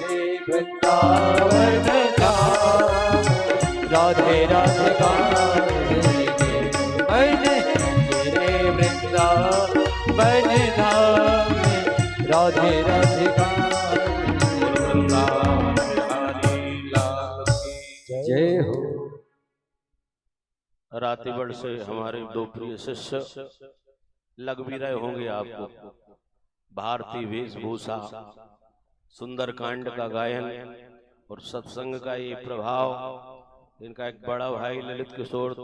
रे वृंदावन धाम, राधे राधे गाएंगे। तेरे वृंदावन धाम में राधे राधे जय हो। रातिबड़ से हमारे दो प्रिय शिष्य लग भी रहे होंगे आपको। भारतीय वेशभूषा, सुंदरकांड का गायन और सत्संग का ये प्रभाव, इनका एक बड़ा भाई ललित किशोर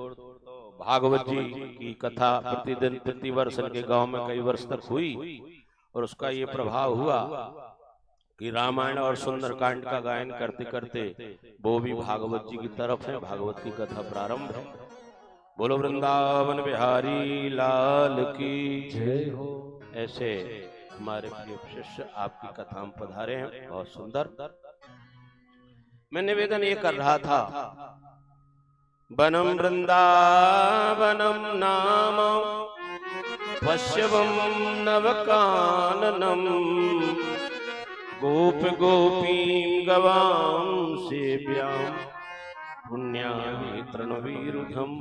भागवत जी की कथा प्रतिदिन प्रतिवर्ष इनके गांव में कई वर्ष तक हुई और उसका ये प्रभाव हुआ कि रामायण और सुंदरकांड का गायन करते करते वो भी भागवत जी की तरफ है। भागवत की कथा प्रारंभ है। बोलो वृंदावन बिहारी लाल की जय हो। ऐसे हमारे प्रिय शिष्य आपकी कथा में पधारे हैं, बहुत सुंदर। मैं निवेदन ये कर रहा था, वनम वृंदावनम नाम पश्यवम नवकाननम गोप गोपीं गवां सेव्यां पुण्यामी तृणवीरुधम।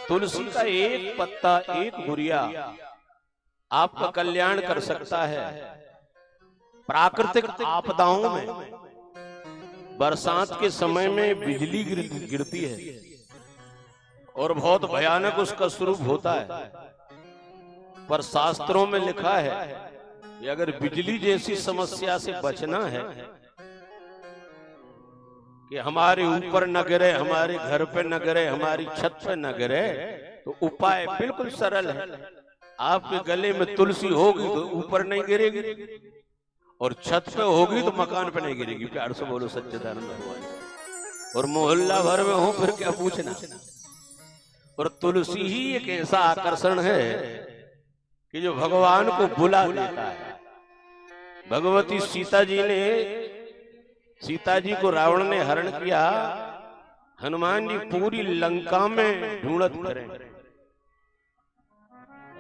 तुलसी का एक पत्ता, एक गुरिया आपका कल्याण कर सकता है। प्राकृतिक आपदाओं में, बरसात के समय में बिजली गिरती है और बहुत भयानक उसका स्वरूप होता है, पर शास्त्रों में लिखा है कि अगर बिजली जैसी समस्या से बचना है कि हमारे ऊपर न गिरे, हमारे घर पे न गिरे, हमारी छत पे न गिरे, तो उपाय बिल्कुल सरल है। आपके गले में तुलसी होगी तो ऊपर नहीं गिरेगी और छत पे होगी तो मकान पे नहीं गिरेगी। प्यार से बोलो सच्चिदानंद भगवान। और मोहल्ला भर में हो फिर क्या पूछना। और तुलसी ही एक ऐसा आकर्षण है कि जो भगवान को बुला लेता है। भगवती सीता जी को रावण ने हरण किया, हनुमान जी पूरी लंका में ढूंढत फिरे।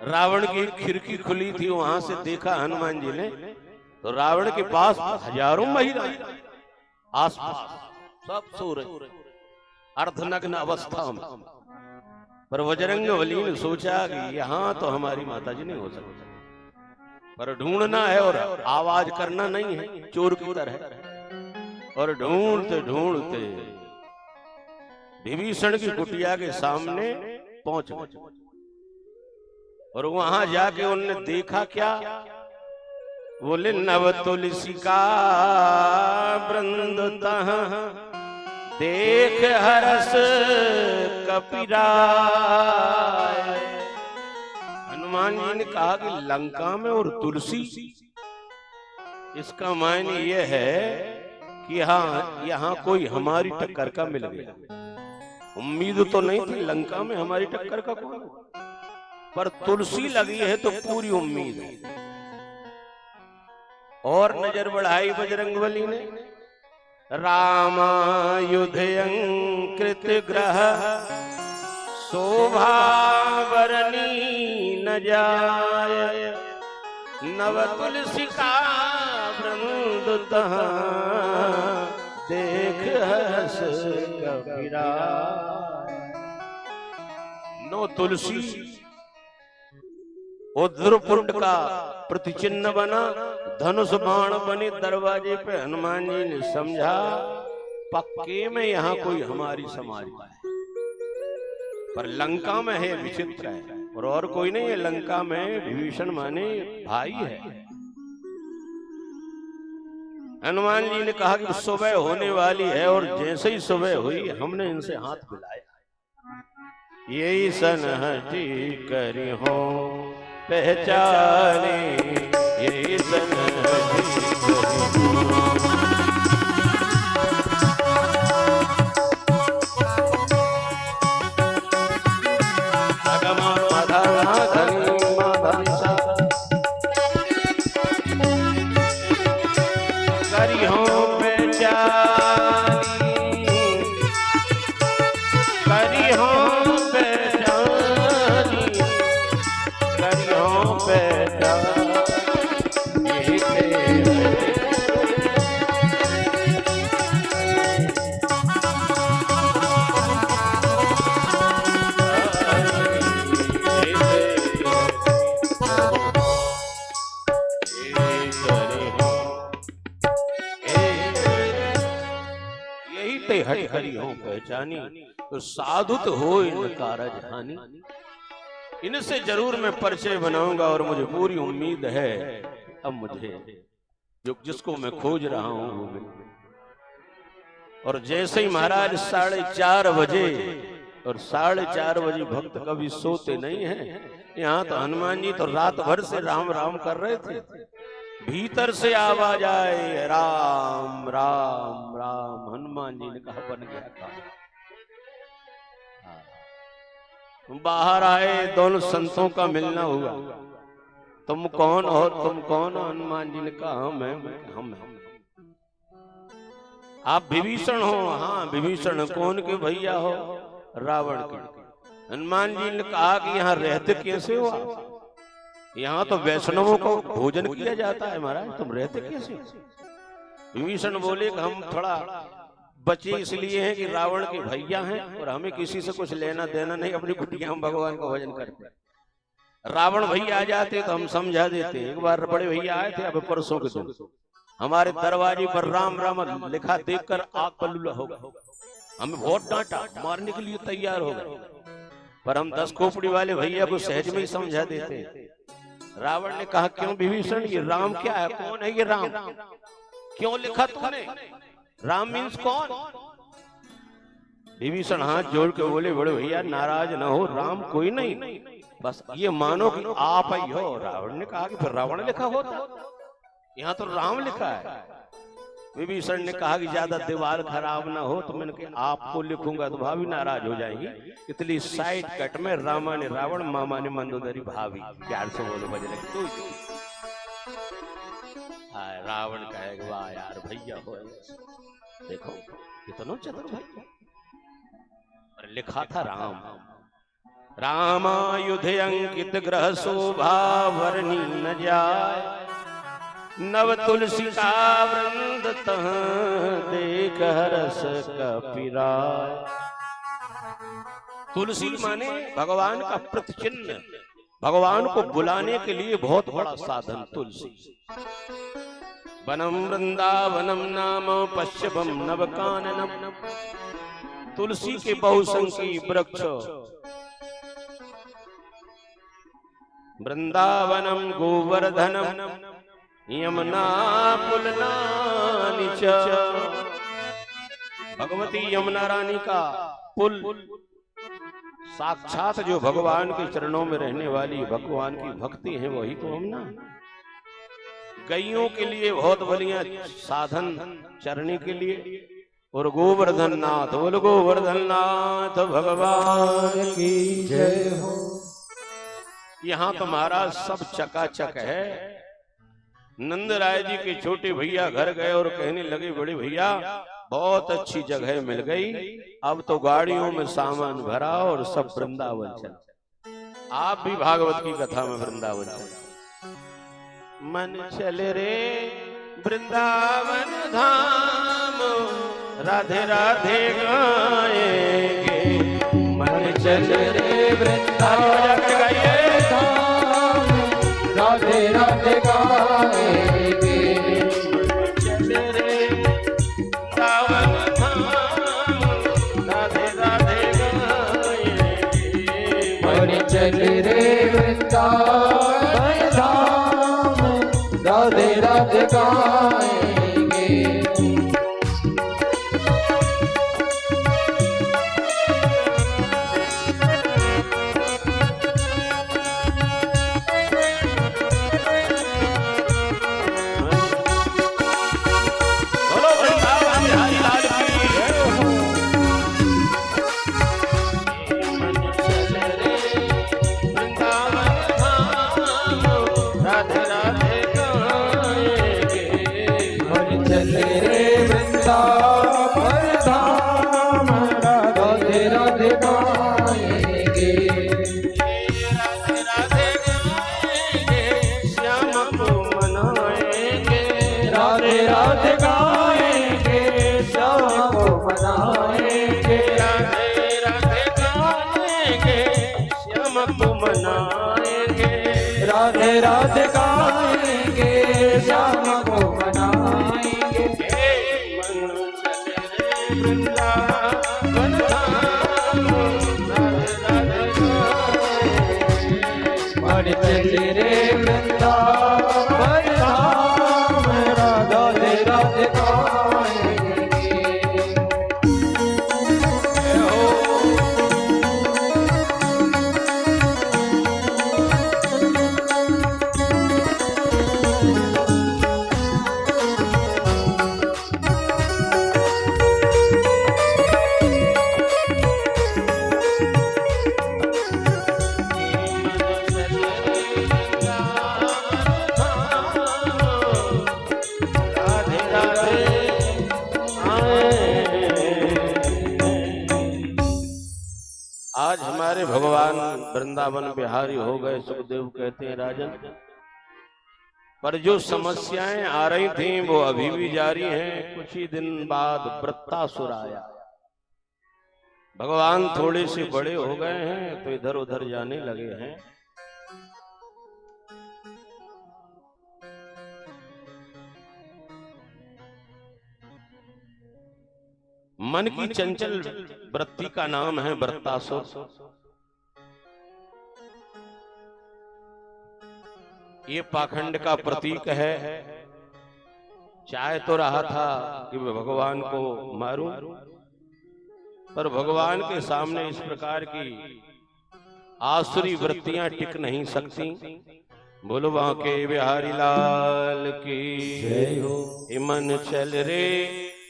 रावण की खिड़की खुली थी, वहां से देखा हनुमान जी ने, तो रावण के पास हजारों महिला आसपास सब सो रहे अर्धनग्न अवस्था में। पर बजरंगबली ने सोचा कि यहाँ तो हमारी माता जी नहीं हो सकती, पर ढूंढना है और आवाज करना नहीं है चोर की तरह। और ढूंढते ढूंढते विभीषण की कुटिया के सामने पहुंच गए और वहां जाके उन्होंने देखा क्या, बोले नव तुलसी का वृंद देख हरस कपिराय। हनुमान जी ने कहा कि लंका में और तुलसी, इसका मायने यह है कि यहाँ कोई हमारी टक्कर का मिल गया। उम्मीद तो नहीं थी लंका में हमारी टक्कर का कौन, पर तुलसी लगी है तो पूरी उम्मीद है। और नजर बढ़ाई बजरंगबली ने, रामायुधयंकृत ग्रह शोभा वरनी न जाय। नव तुलसी का वृंद देख हस कपिराय। नो तुलसी उद्रपुंड का प्रतिचिन्ह बना, धनुष बाण बने दरवाजे पे। हनुमान जी ने समझा पक्के में यहाँ कोई हमारी समाज का है, पर लंका में है विचित्र है और कोई नहीं है। लंका में विभीषण माने भाई है। हनुमान जी ने कहा कि सुबह होने वाली है और जैसे ही सुबह हुई हमने इनसे हाथ मिलाया। यही सनहटी करी हो पहचाने, यही सनहटी करी हो। करी हो पहचानी, तो साधुत हो इन कारज हानि। इनसे जरूर मैं परिचय बनाऊंगा और मुझे पूरी उम्मीद है अब मुझे जो जिसको मैं खोज रहा हूं वो मिल। और जैसे ही महाराज 4:30 बजे, और 4:30 बजे भक्त कभी सोते नहीं हैं। यहाँ तो हनुमान जी तो रात भर से राम राम कर रहे थे। भीतर से आवाज आए राम राम राम। हनुमान जी ने कहा बन गया काम। बाहर आए, दोनों संतों का मिलना हुआ। तुम कौन हो, तुम कौन हो? हनुमान जी ने कहा हम आप विभीषण हो? हाँ विभीषण। कौन के भैया हो? रावण के। हनुमान जी ने कहा कि यहाँ रहते कैसे हो आप? यहाँ तो वैष्णवों को भोजन किया जाता है महाराज, तुम रहते कैसे? विभीषण बोले कि हम थोड़ा बचे इसलिए हैं कि रावण के भैया हैं और हमें किसी से कुछ लेना देना नहीं, अपनी कुटिया हम भगवान का भजन करते। रावण भैया आ जाते तो हम समझा देते। एक बार बड़े भैया आए थे अब परसों के दिन, हमारे दरवाजे पर राम राम लिखा देखकर आग बलूला हो गया। हमें बहुत डांटा, मारने के लिए तैयार हो गए, पर हम 10 खोपड़ी वाले भैया को सहज में ही समझा देते। रावण ने कहा क्यों विभीषण, ये राम क्या है? कौन है ये राम? क्यों लिखा तूने? राम मीन्स कौन? विभीषण हाथ जोड़ के बोले बड़े भैया नाराज न हो, राम कोई नहीं, बस ये मानो कि आप ही हो। रावण ने कहा कि फिर रावण लिखा होता, यहाँ तो राम लिखा है। विभीषण ने कहा कि ज्यादा दीवार खराब ना हो तो मैंने कहा आपको लिखूंगा तो भाभी नाराज हो जाएंगी। इसलिए साइड कट में रामा ने रावण, मामा ने मंदोदरी, भाभी प्यार से बोलो बजे लगे तू। रावण कहेगा वाह यार भैया हो, देखो कितना चतुर भाई। और लिखा था राम। रामायुधे अंकित ग्रह शोभा वर्णी न जाय, नव तुलसी का वृंद तह देख हरस कपिराय। तुलसी माने भगवान का प्रतिचिन्ह, भगवान को बुलाने के लिए बहुत बड़ा साधन तुलसी। वनम वृंदावनम नाम पश्चिमम नवकाननम। तुलसी के बहुसंख्यी वृक्ष, वृंदावनम गोवर्धनम यमुना पुलनानि च। भगवती यमुना रानी का पुल, साक्षात जो भगवान के चरणों में रहने वाली भगवान की भक्ति है वही तो यमुना। गैयों के लिए बहुत बढ़िया साधन चरने के लिए। और गोवर्धन नाथ, बोल गोवर्धन नाथ भगवान की जय हो। यहाँ तो महाराज सब चकाचक है। नंद राय जी के छोटे भैया घर गए और कहने लगे बड़े भैया बहुत अच्छी जगह मिल गई, अब तो गाड़ियों में सामान भरा और सब वृंदावन चल। आप भी भागवत की कथा में वृंदावन चल। मन चले रे वृंदावन धाम, राधे राधे गाएंगे। मन चले रे वृंदावन धाम, राधे राधे गाएंगे। चले रे वृंदावन धाम, राधे राधे गाएंगे। मन चले रे वृंदावन धाम, राधे राधे गाएंगे। राधे राधे गाएंगे, श्याम को मनाएंगे। मन चले रे वृंदावन चल रे वृंदावन धाम राधे राधे गाएंगे। आज हमारे भगवान वृंदावन बिहारी हो गए। सुखदेव कहते हैं राजन, पर जो समस्याएं आ रही थीं वो अभी भी जारी हैं। कुछ ही दिन बाद वृत्तासुर आया। भगवान थोड़े से बड़े हो गए हैं तो इधर उधर जाने लगे हैं। मन की चंचल वृत्ति का नाम है वृत्तासुर। ये पाखंड का प्रतीक है। चाह तो रहा था कि मैं भगवान को मारूं, पर भगवान के सामने इस प्रकार की आसुरी वृत्तियां टिक नहीं सकती। बोलो बांके बिहारी लाल की जय हो। मन चल रे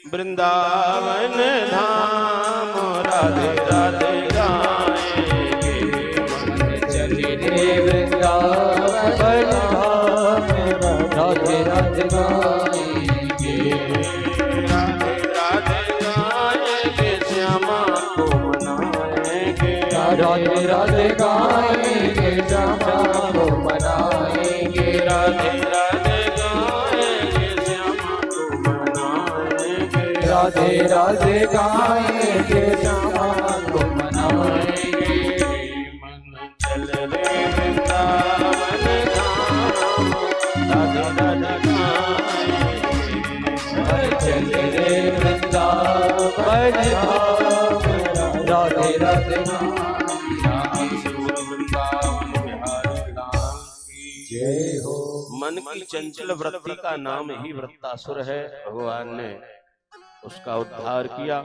वृंदावन धाम राधे राधे गाएंगे। मन चल रे वृंदावन धाम राधे राधे गाएंगे। राधे राधे गाएंगे, श्यामा को मनाएंगे। राधे राधे गाएंगे, श्यामा को मनाएंगे। राधे राधे गाएंगे, श्यामा को मनाएंगे। राधे राधे गाएंगे, श्यामा को मनाएंगे। मन चल रे वृंदावन धाम राधे राधे गाएंगे। मन चल रे वृंदावन धाम राधे राधे जय हो। मन की चंचल वृत्ति का नाम ही वृत्तासुर है। भगवान ने उसका उद्धार किया।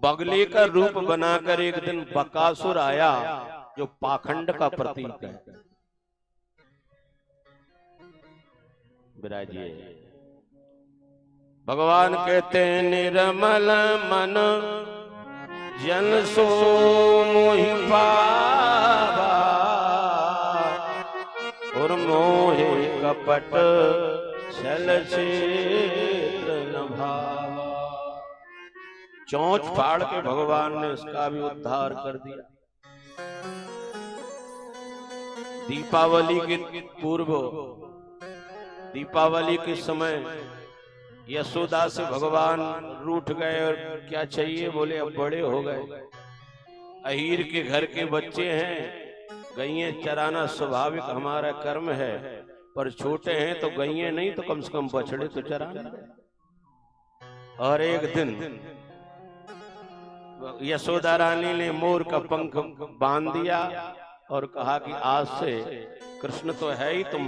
बगले का रूप बनाकर एक दिन बकासुर आया, जो पाखंड का प्रतीक है। विराजिए। भगवान कहते हैं निर्मल मन जन सो मोहि पावा, और मोहे कपट छल क्षेत्र न भावा। चोंच फाड़ के भगवान ने उसका भी उद्धार कर दिया। दीपावली के पूर्व, दीपावली के समय यशोदा से भगवान रूठ गए और क्या चाहिए, बोले अब बड़े हो गए, अहीर के घर के बच्चे हैं, गईएं चराना स्वाभाविक हमारा कर्म है, पर छोटे हैं तो गईएं नहीं तो कम से कम बछड़े तो चराना। और एक दिन यशोदा रानी ने मोर का पंख बांध दिया और कहा कि आज से कृष्ण तो है ही तुम,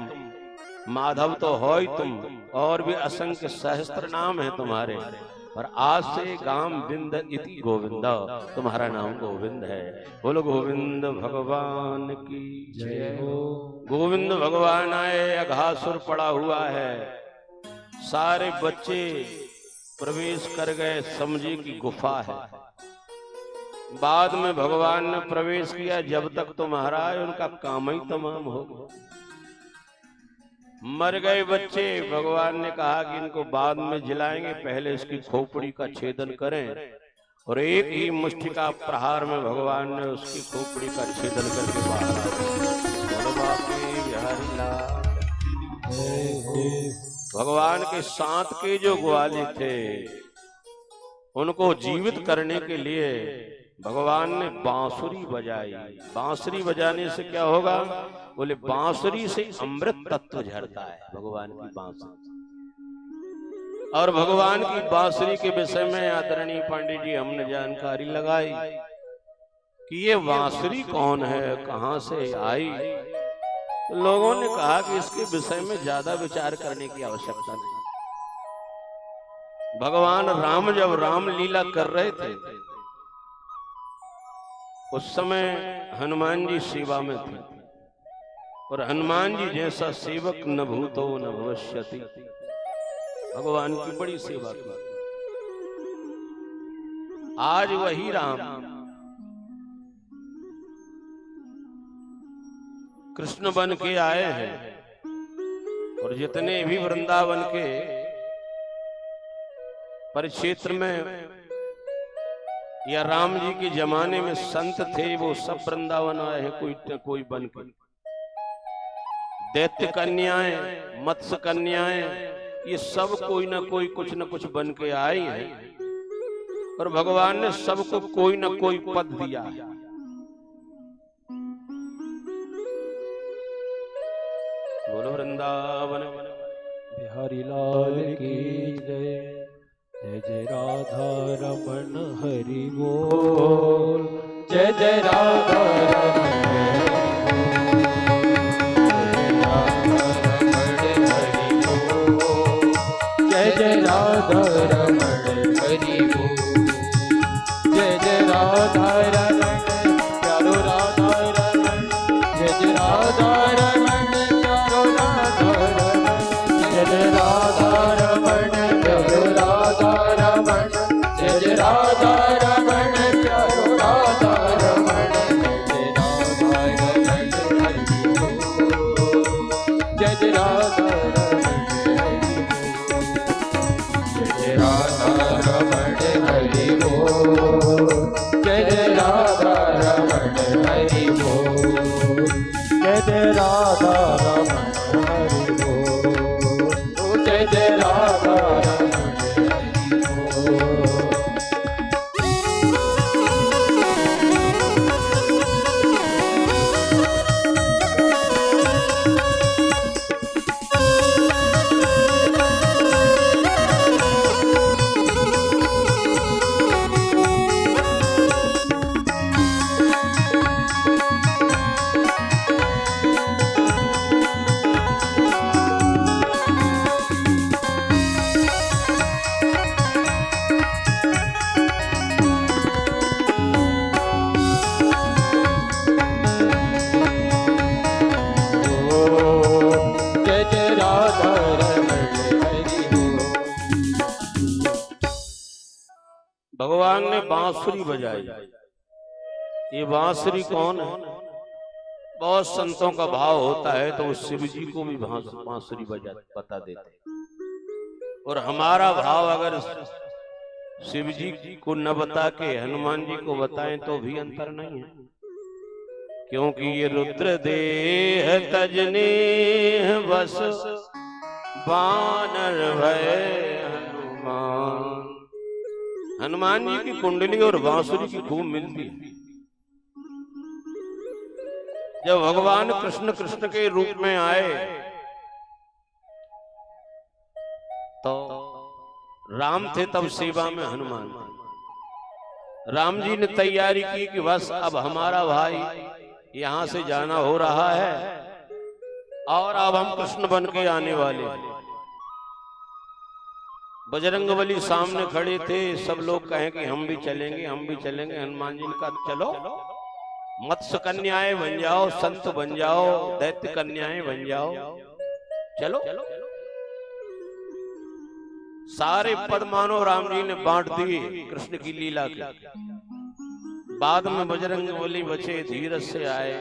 माधव तो हो ही तुम, और भी असंख्य सहस्त्र नाम है तुम्हारे, और आज से गाम बिंद इति गोविंद, तुम्हारा नाम गोविंद है। बोलो गोविंद भगवान की जय हो। गोविंद भगवान आए, अघासुर पड़ा हुआ है, सारे बच्चे प्रवेश कर गए, समझे कि गुफा है। बाद में भगवान ने प्रवेश किया, जब तक तो महाराज उनका काम ही तमाम हो गया। मर गए बच्चे, भगवान ने कहा कि इनको बाद में जिलाएंगे, पहले इसकी खोपड़ी का छेदन करें, और एक ही मुष्टि का प्रहार में भगवान ने उसकी खोपड़ी का छेदन करके बाहर आ गए। भगवान के साथ के जो ग्वाले थे उनको जीवित करने के लिए भगवान ने बांसुरी बजाई। बांसुरी बजाने से क्या होगा, बोले बांसुरी से अमृत तत्व झरता है, भगवान की बांसुरी। और भगवान की बांसुरी के विषय में आदरणीय पांडे जी हमने जानकारी लगाई कि ये बांसुरी कौन है, कहां से आई। तो लोगों ने कहा कि इसके विषय में ज्यादा विचार करने की आवश्यकता नहीं। भगवान राम जब रामलीला कर रहे थे उस समय हनुमान जी सेवा में थे, और हनुमान जी जैसा सेवक न भूतो न भविष्यति। भगवान की बड़ी सेवा की। आज वही राम कृष्ण बन के आए हैं, और जितने भी वृंदावन के परिक्षेत्र में या राम जी के जमाने में संत थे, वो सब वृंदावन आए हैं कोई न कोई बन के। दैत्य कन्याएं, मत्स्य कन्याएं, ये सब कोई ना कोई कुछ न कुछ बन के आई हैं, और भगवान ने सबको कोई न कोई पद दिया है। बोलो वृंदावन बिहारी लाल की जय। जय जय राधा रमन हरि बोल। जय जय राधा रमन हरि बोल। जय जय राधा रमन हरि बोल। जय जय राधा रमन प्यारो राधा रमन। जय जय राधा रमन प्यारो राधा रमन। जय जय राधा रमन प्यारो राधा रमन। जय जय राधा रमन प्यारो राधा रमन। जय जय राधा रमन हरि बोल। जय जय राधा रमन हरि बोल। जय जय राधा रमन हरि बोल। जय जय राधा रमन हरि बोल। जय जय राधा रमन हरि बोल। भगवान ने बांसुरी बजाई। ये बांसुरी कौन है? बहुत संतों का भाव होता है तो वो शिव जी को भी बांसुरी बता देते, और हमारा भाव अगर शिव जी को न बता के हनुमान जी को बताएं तो भी अंतर नहीं है, क्योंकि ये रुद्र देह तजने बस बानर भय हनुमान। हनुमान जी की कुंडली और बांसुरी की खूब मिलती है। जब भगवान कृष्ण कृष्ण के रूप में आए तो राम थे तब सेवा में हनुमान थे। राम जी ने तैयारी की कि बस अब हमारा भाई यहां से जाना हो रहा है और अब हम कृष्ण बन के आने वाले। बजरंगबली सामने खड़े थे, सब लोग कहें कि हम भी चलेंगे हम भी चलेंगे। हनुमान जी ने कहा चलो, मत्स्य कन्याएं बन जाओ, संत बन जाओ, दैत्य कन्याएं बन जाओ, चलो। सारे पद मानो राम जी ने बांट दिए कृष्ण की लीला के। बाद में बजरंगबली बचे, धीरज से आए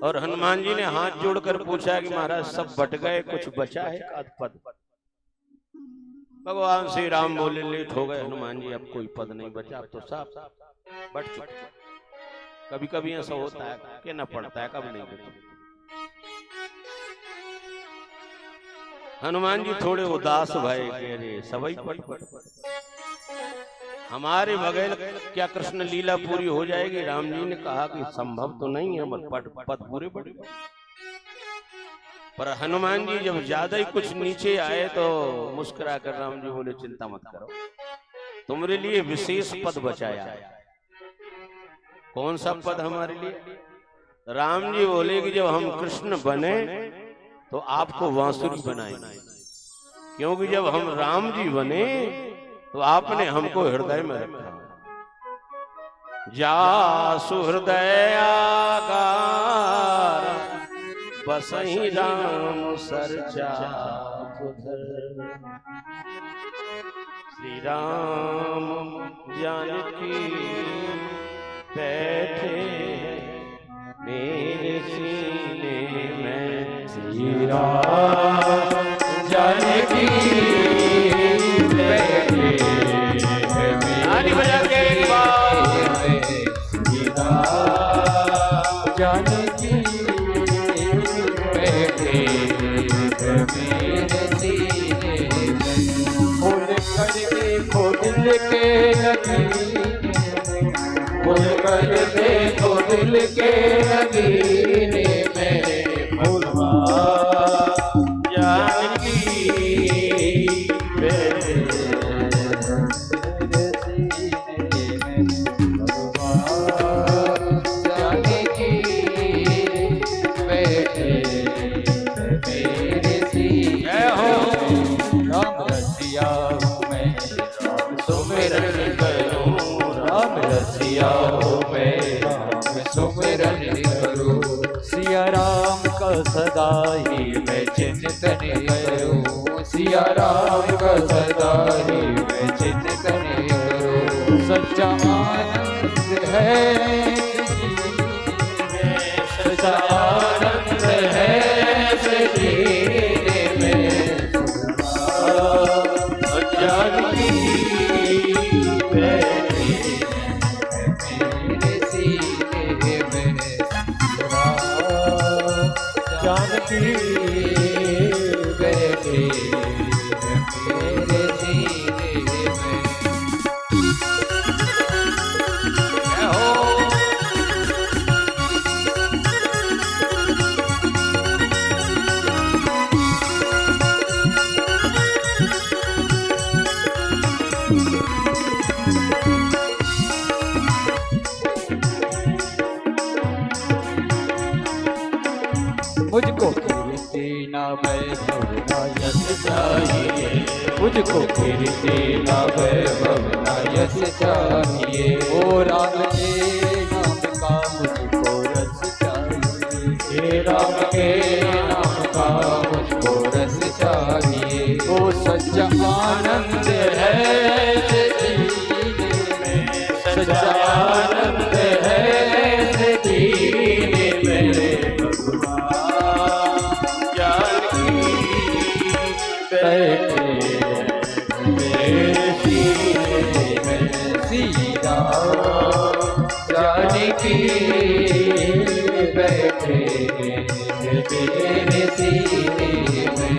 और हनुमान जी ने हाथ जोड़कर पूछा कि महाराज सब बट गए, कुछ बचा है आध पद? भगवान श्री राम बोले लेट हो गए हनुमान जी, अब कोई पद नहीं बचा, अब तो साफ बट चुके। कभी कभी ऐसा होता है कि न पड़ता है, कब नहीं बचा। हनुमान जी थोड़े उदास भय कि अरे सबई पट हमारे बगैर क्या कृष्ण लीला पूरी हो जाएगी? राम जी ने कहा कि संभव तो नहीं है, पद पूरे पड़े। पर हनुमान जी जब ज्यादा ही कुछ नीचे आए तो मुस्कुरा कर राम जी बोले चिंता मत करो, तुम्हारे लिए विशेष पद बचाया है। कौन सा पद हमारे लिए? राम जी बोले कि जब हम कृष्ण बने तो आपको बांसुरी बनाएंगे, क्योंकि जब हम राम जी बने तो आपने हमको हृदय में रखा। जा सुहृदय आगार बसहि राम सरचा उधर। श्री राम जानकी बैठे मेरे सीने में। श्री राम जानकी बैठे ताली बजा के एक बार। श्री राम जानकी बैठे मेरे सीने में। खोल करके खोल के नगीने, खोल कर देखो दिल के नगीने में। भूलवा जानकी बैठे मेरे सीने में। भगवान जानकी बैठे मेरे सीने में। राम रसिया हूँ मैं, राम सुमिरन करूँ। राम रसिया हूँ मैं, राम सुमिरन करूँ। सिया राम का सदा ही मैं चिंतन करूँ। सिया राम का सदा ही मैं चिंतन करूँ। सच्चा आनंद है, सच्चा आनंद है जीने में। जानकी बैठी मेरे सीने में। जानकी बैठी मेरे सीने में। मुझको कीर्ति न वैभव न यश चाहिए। मुझको कीर्ति न वैभव न यश चाहिए। ओ राम के नाम का मुझको रस चाहिए। हे राम के नाम का मुझको रस चाहिए। ओ सच्चा आनंद है जीने में। सच्चा आनंद है जीने में। जानकी बैठे मेरे सीने में।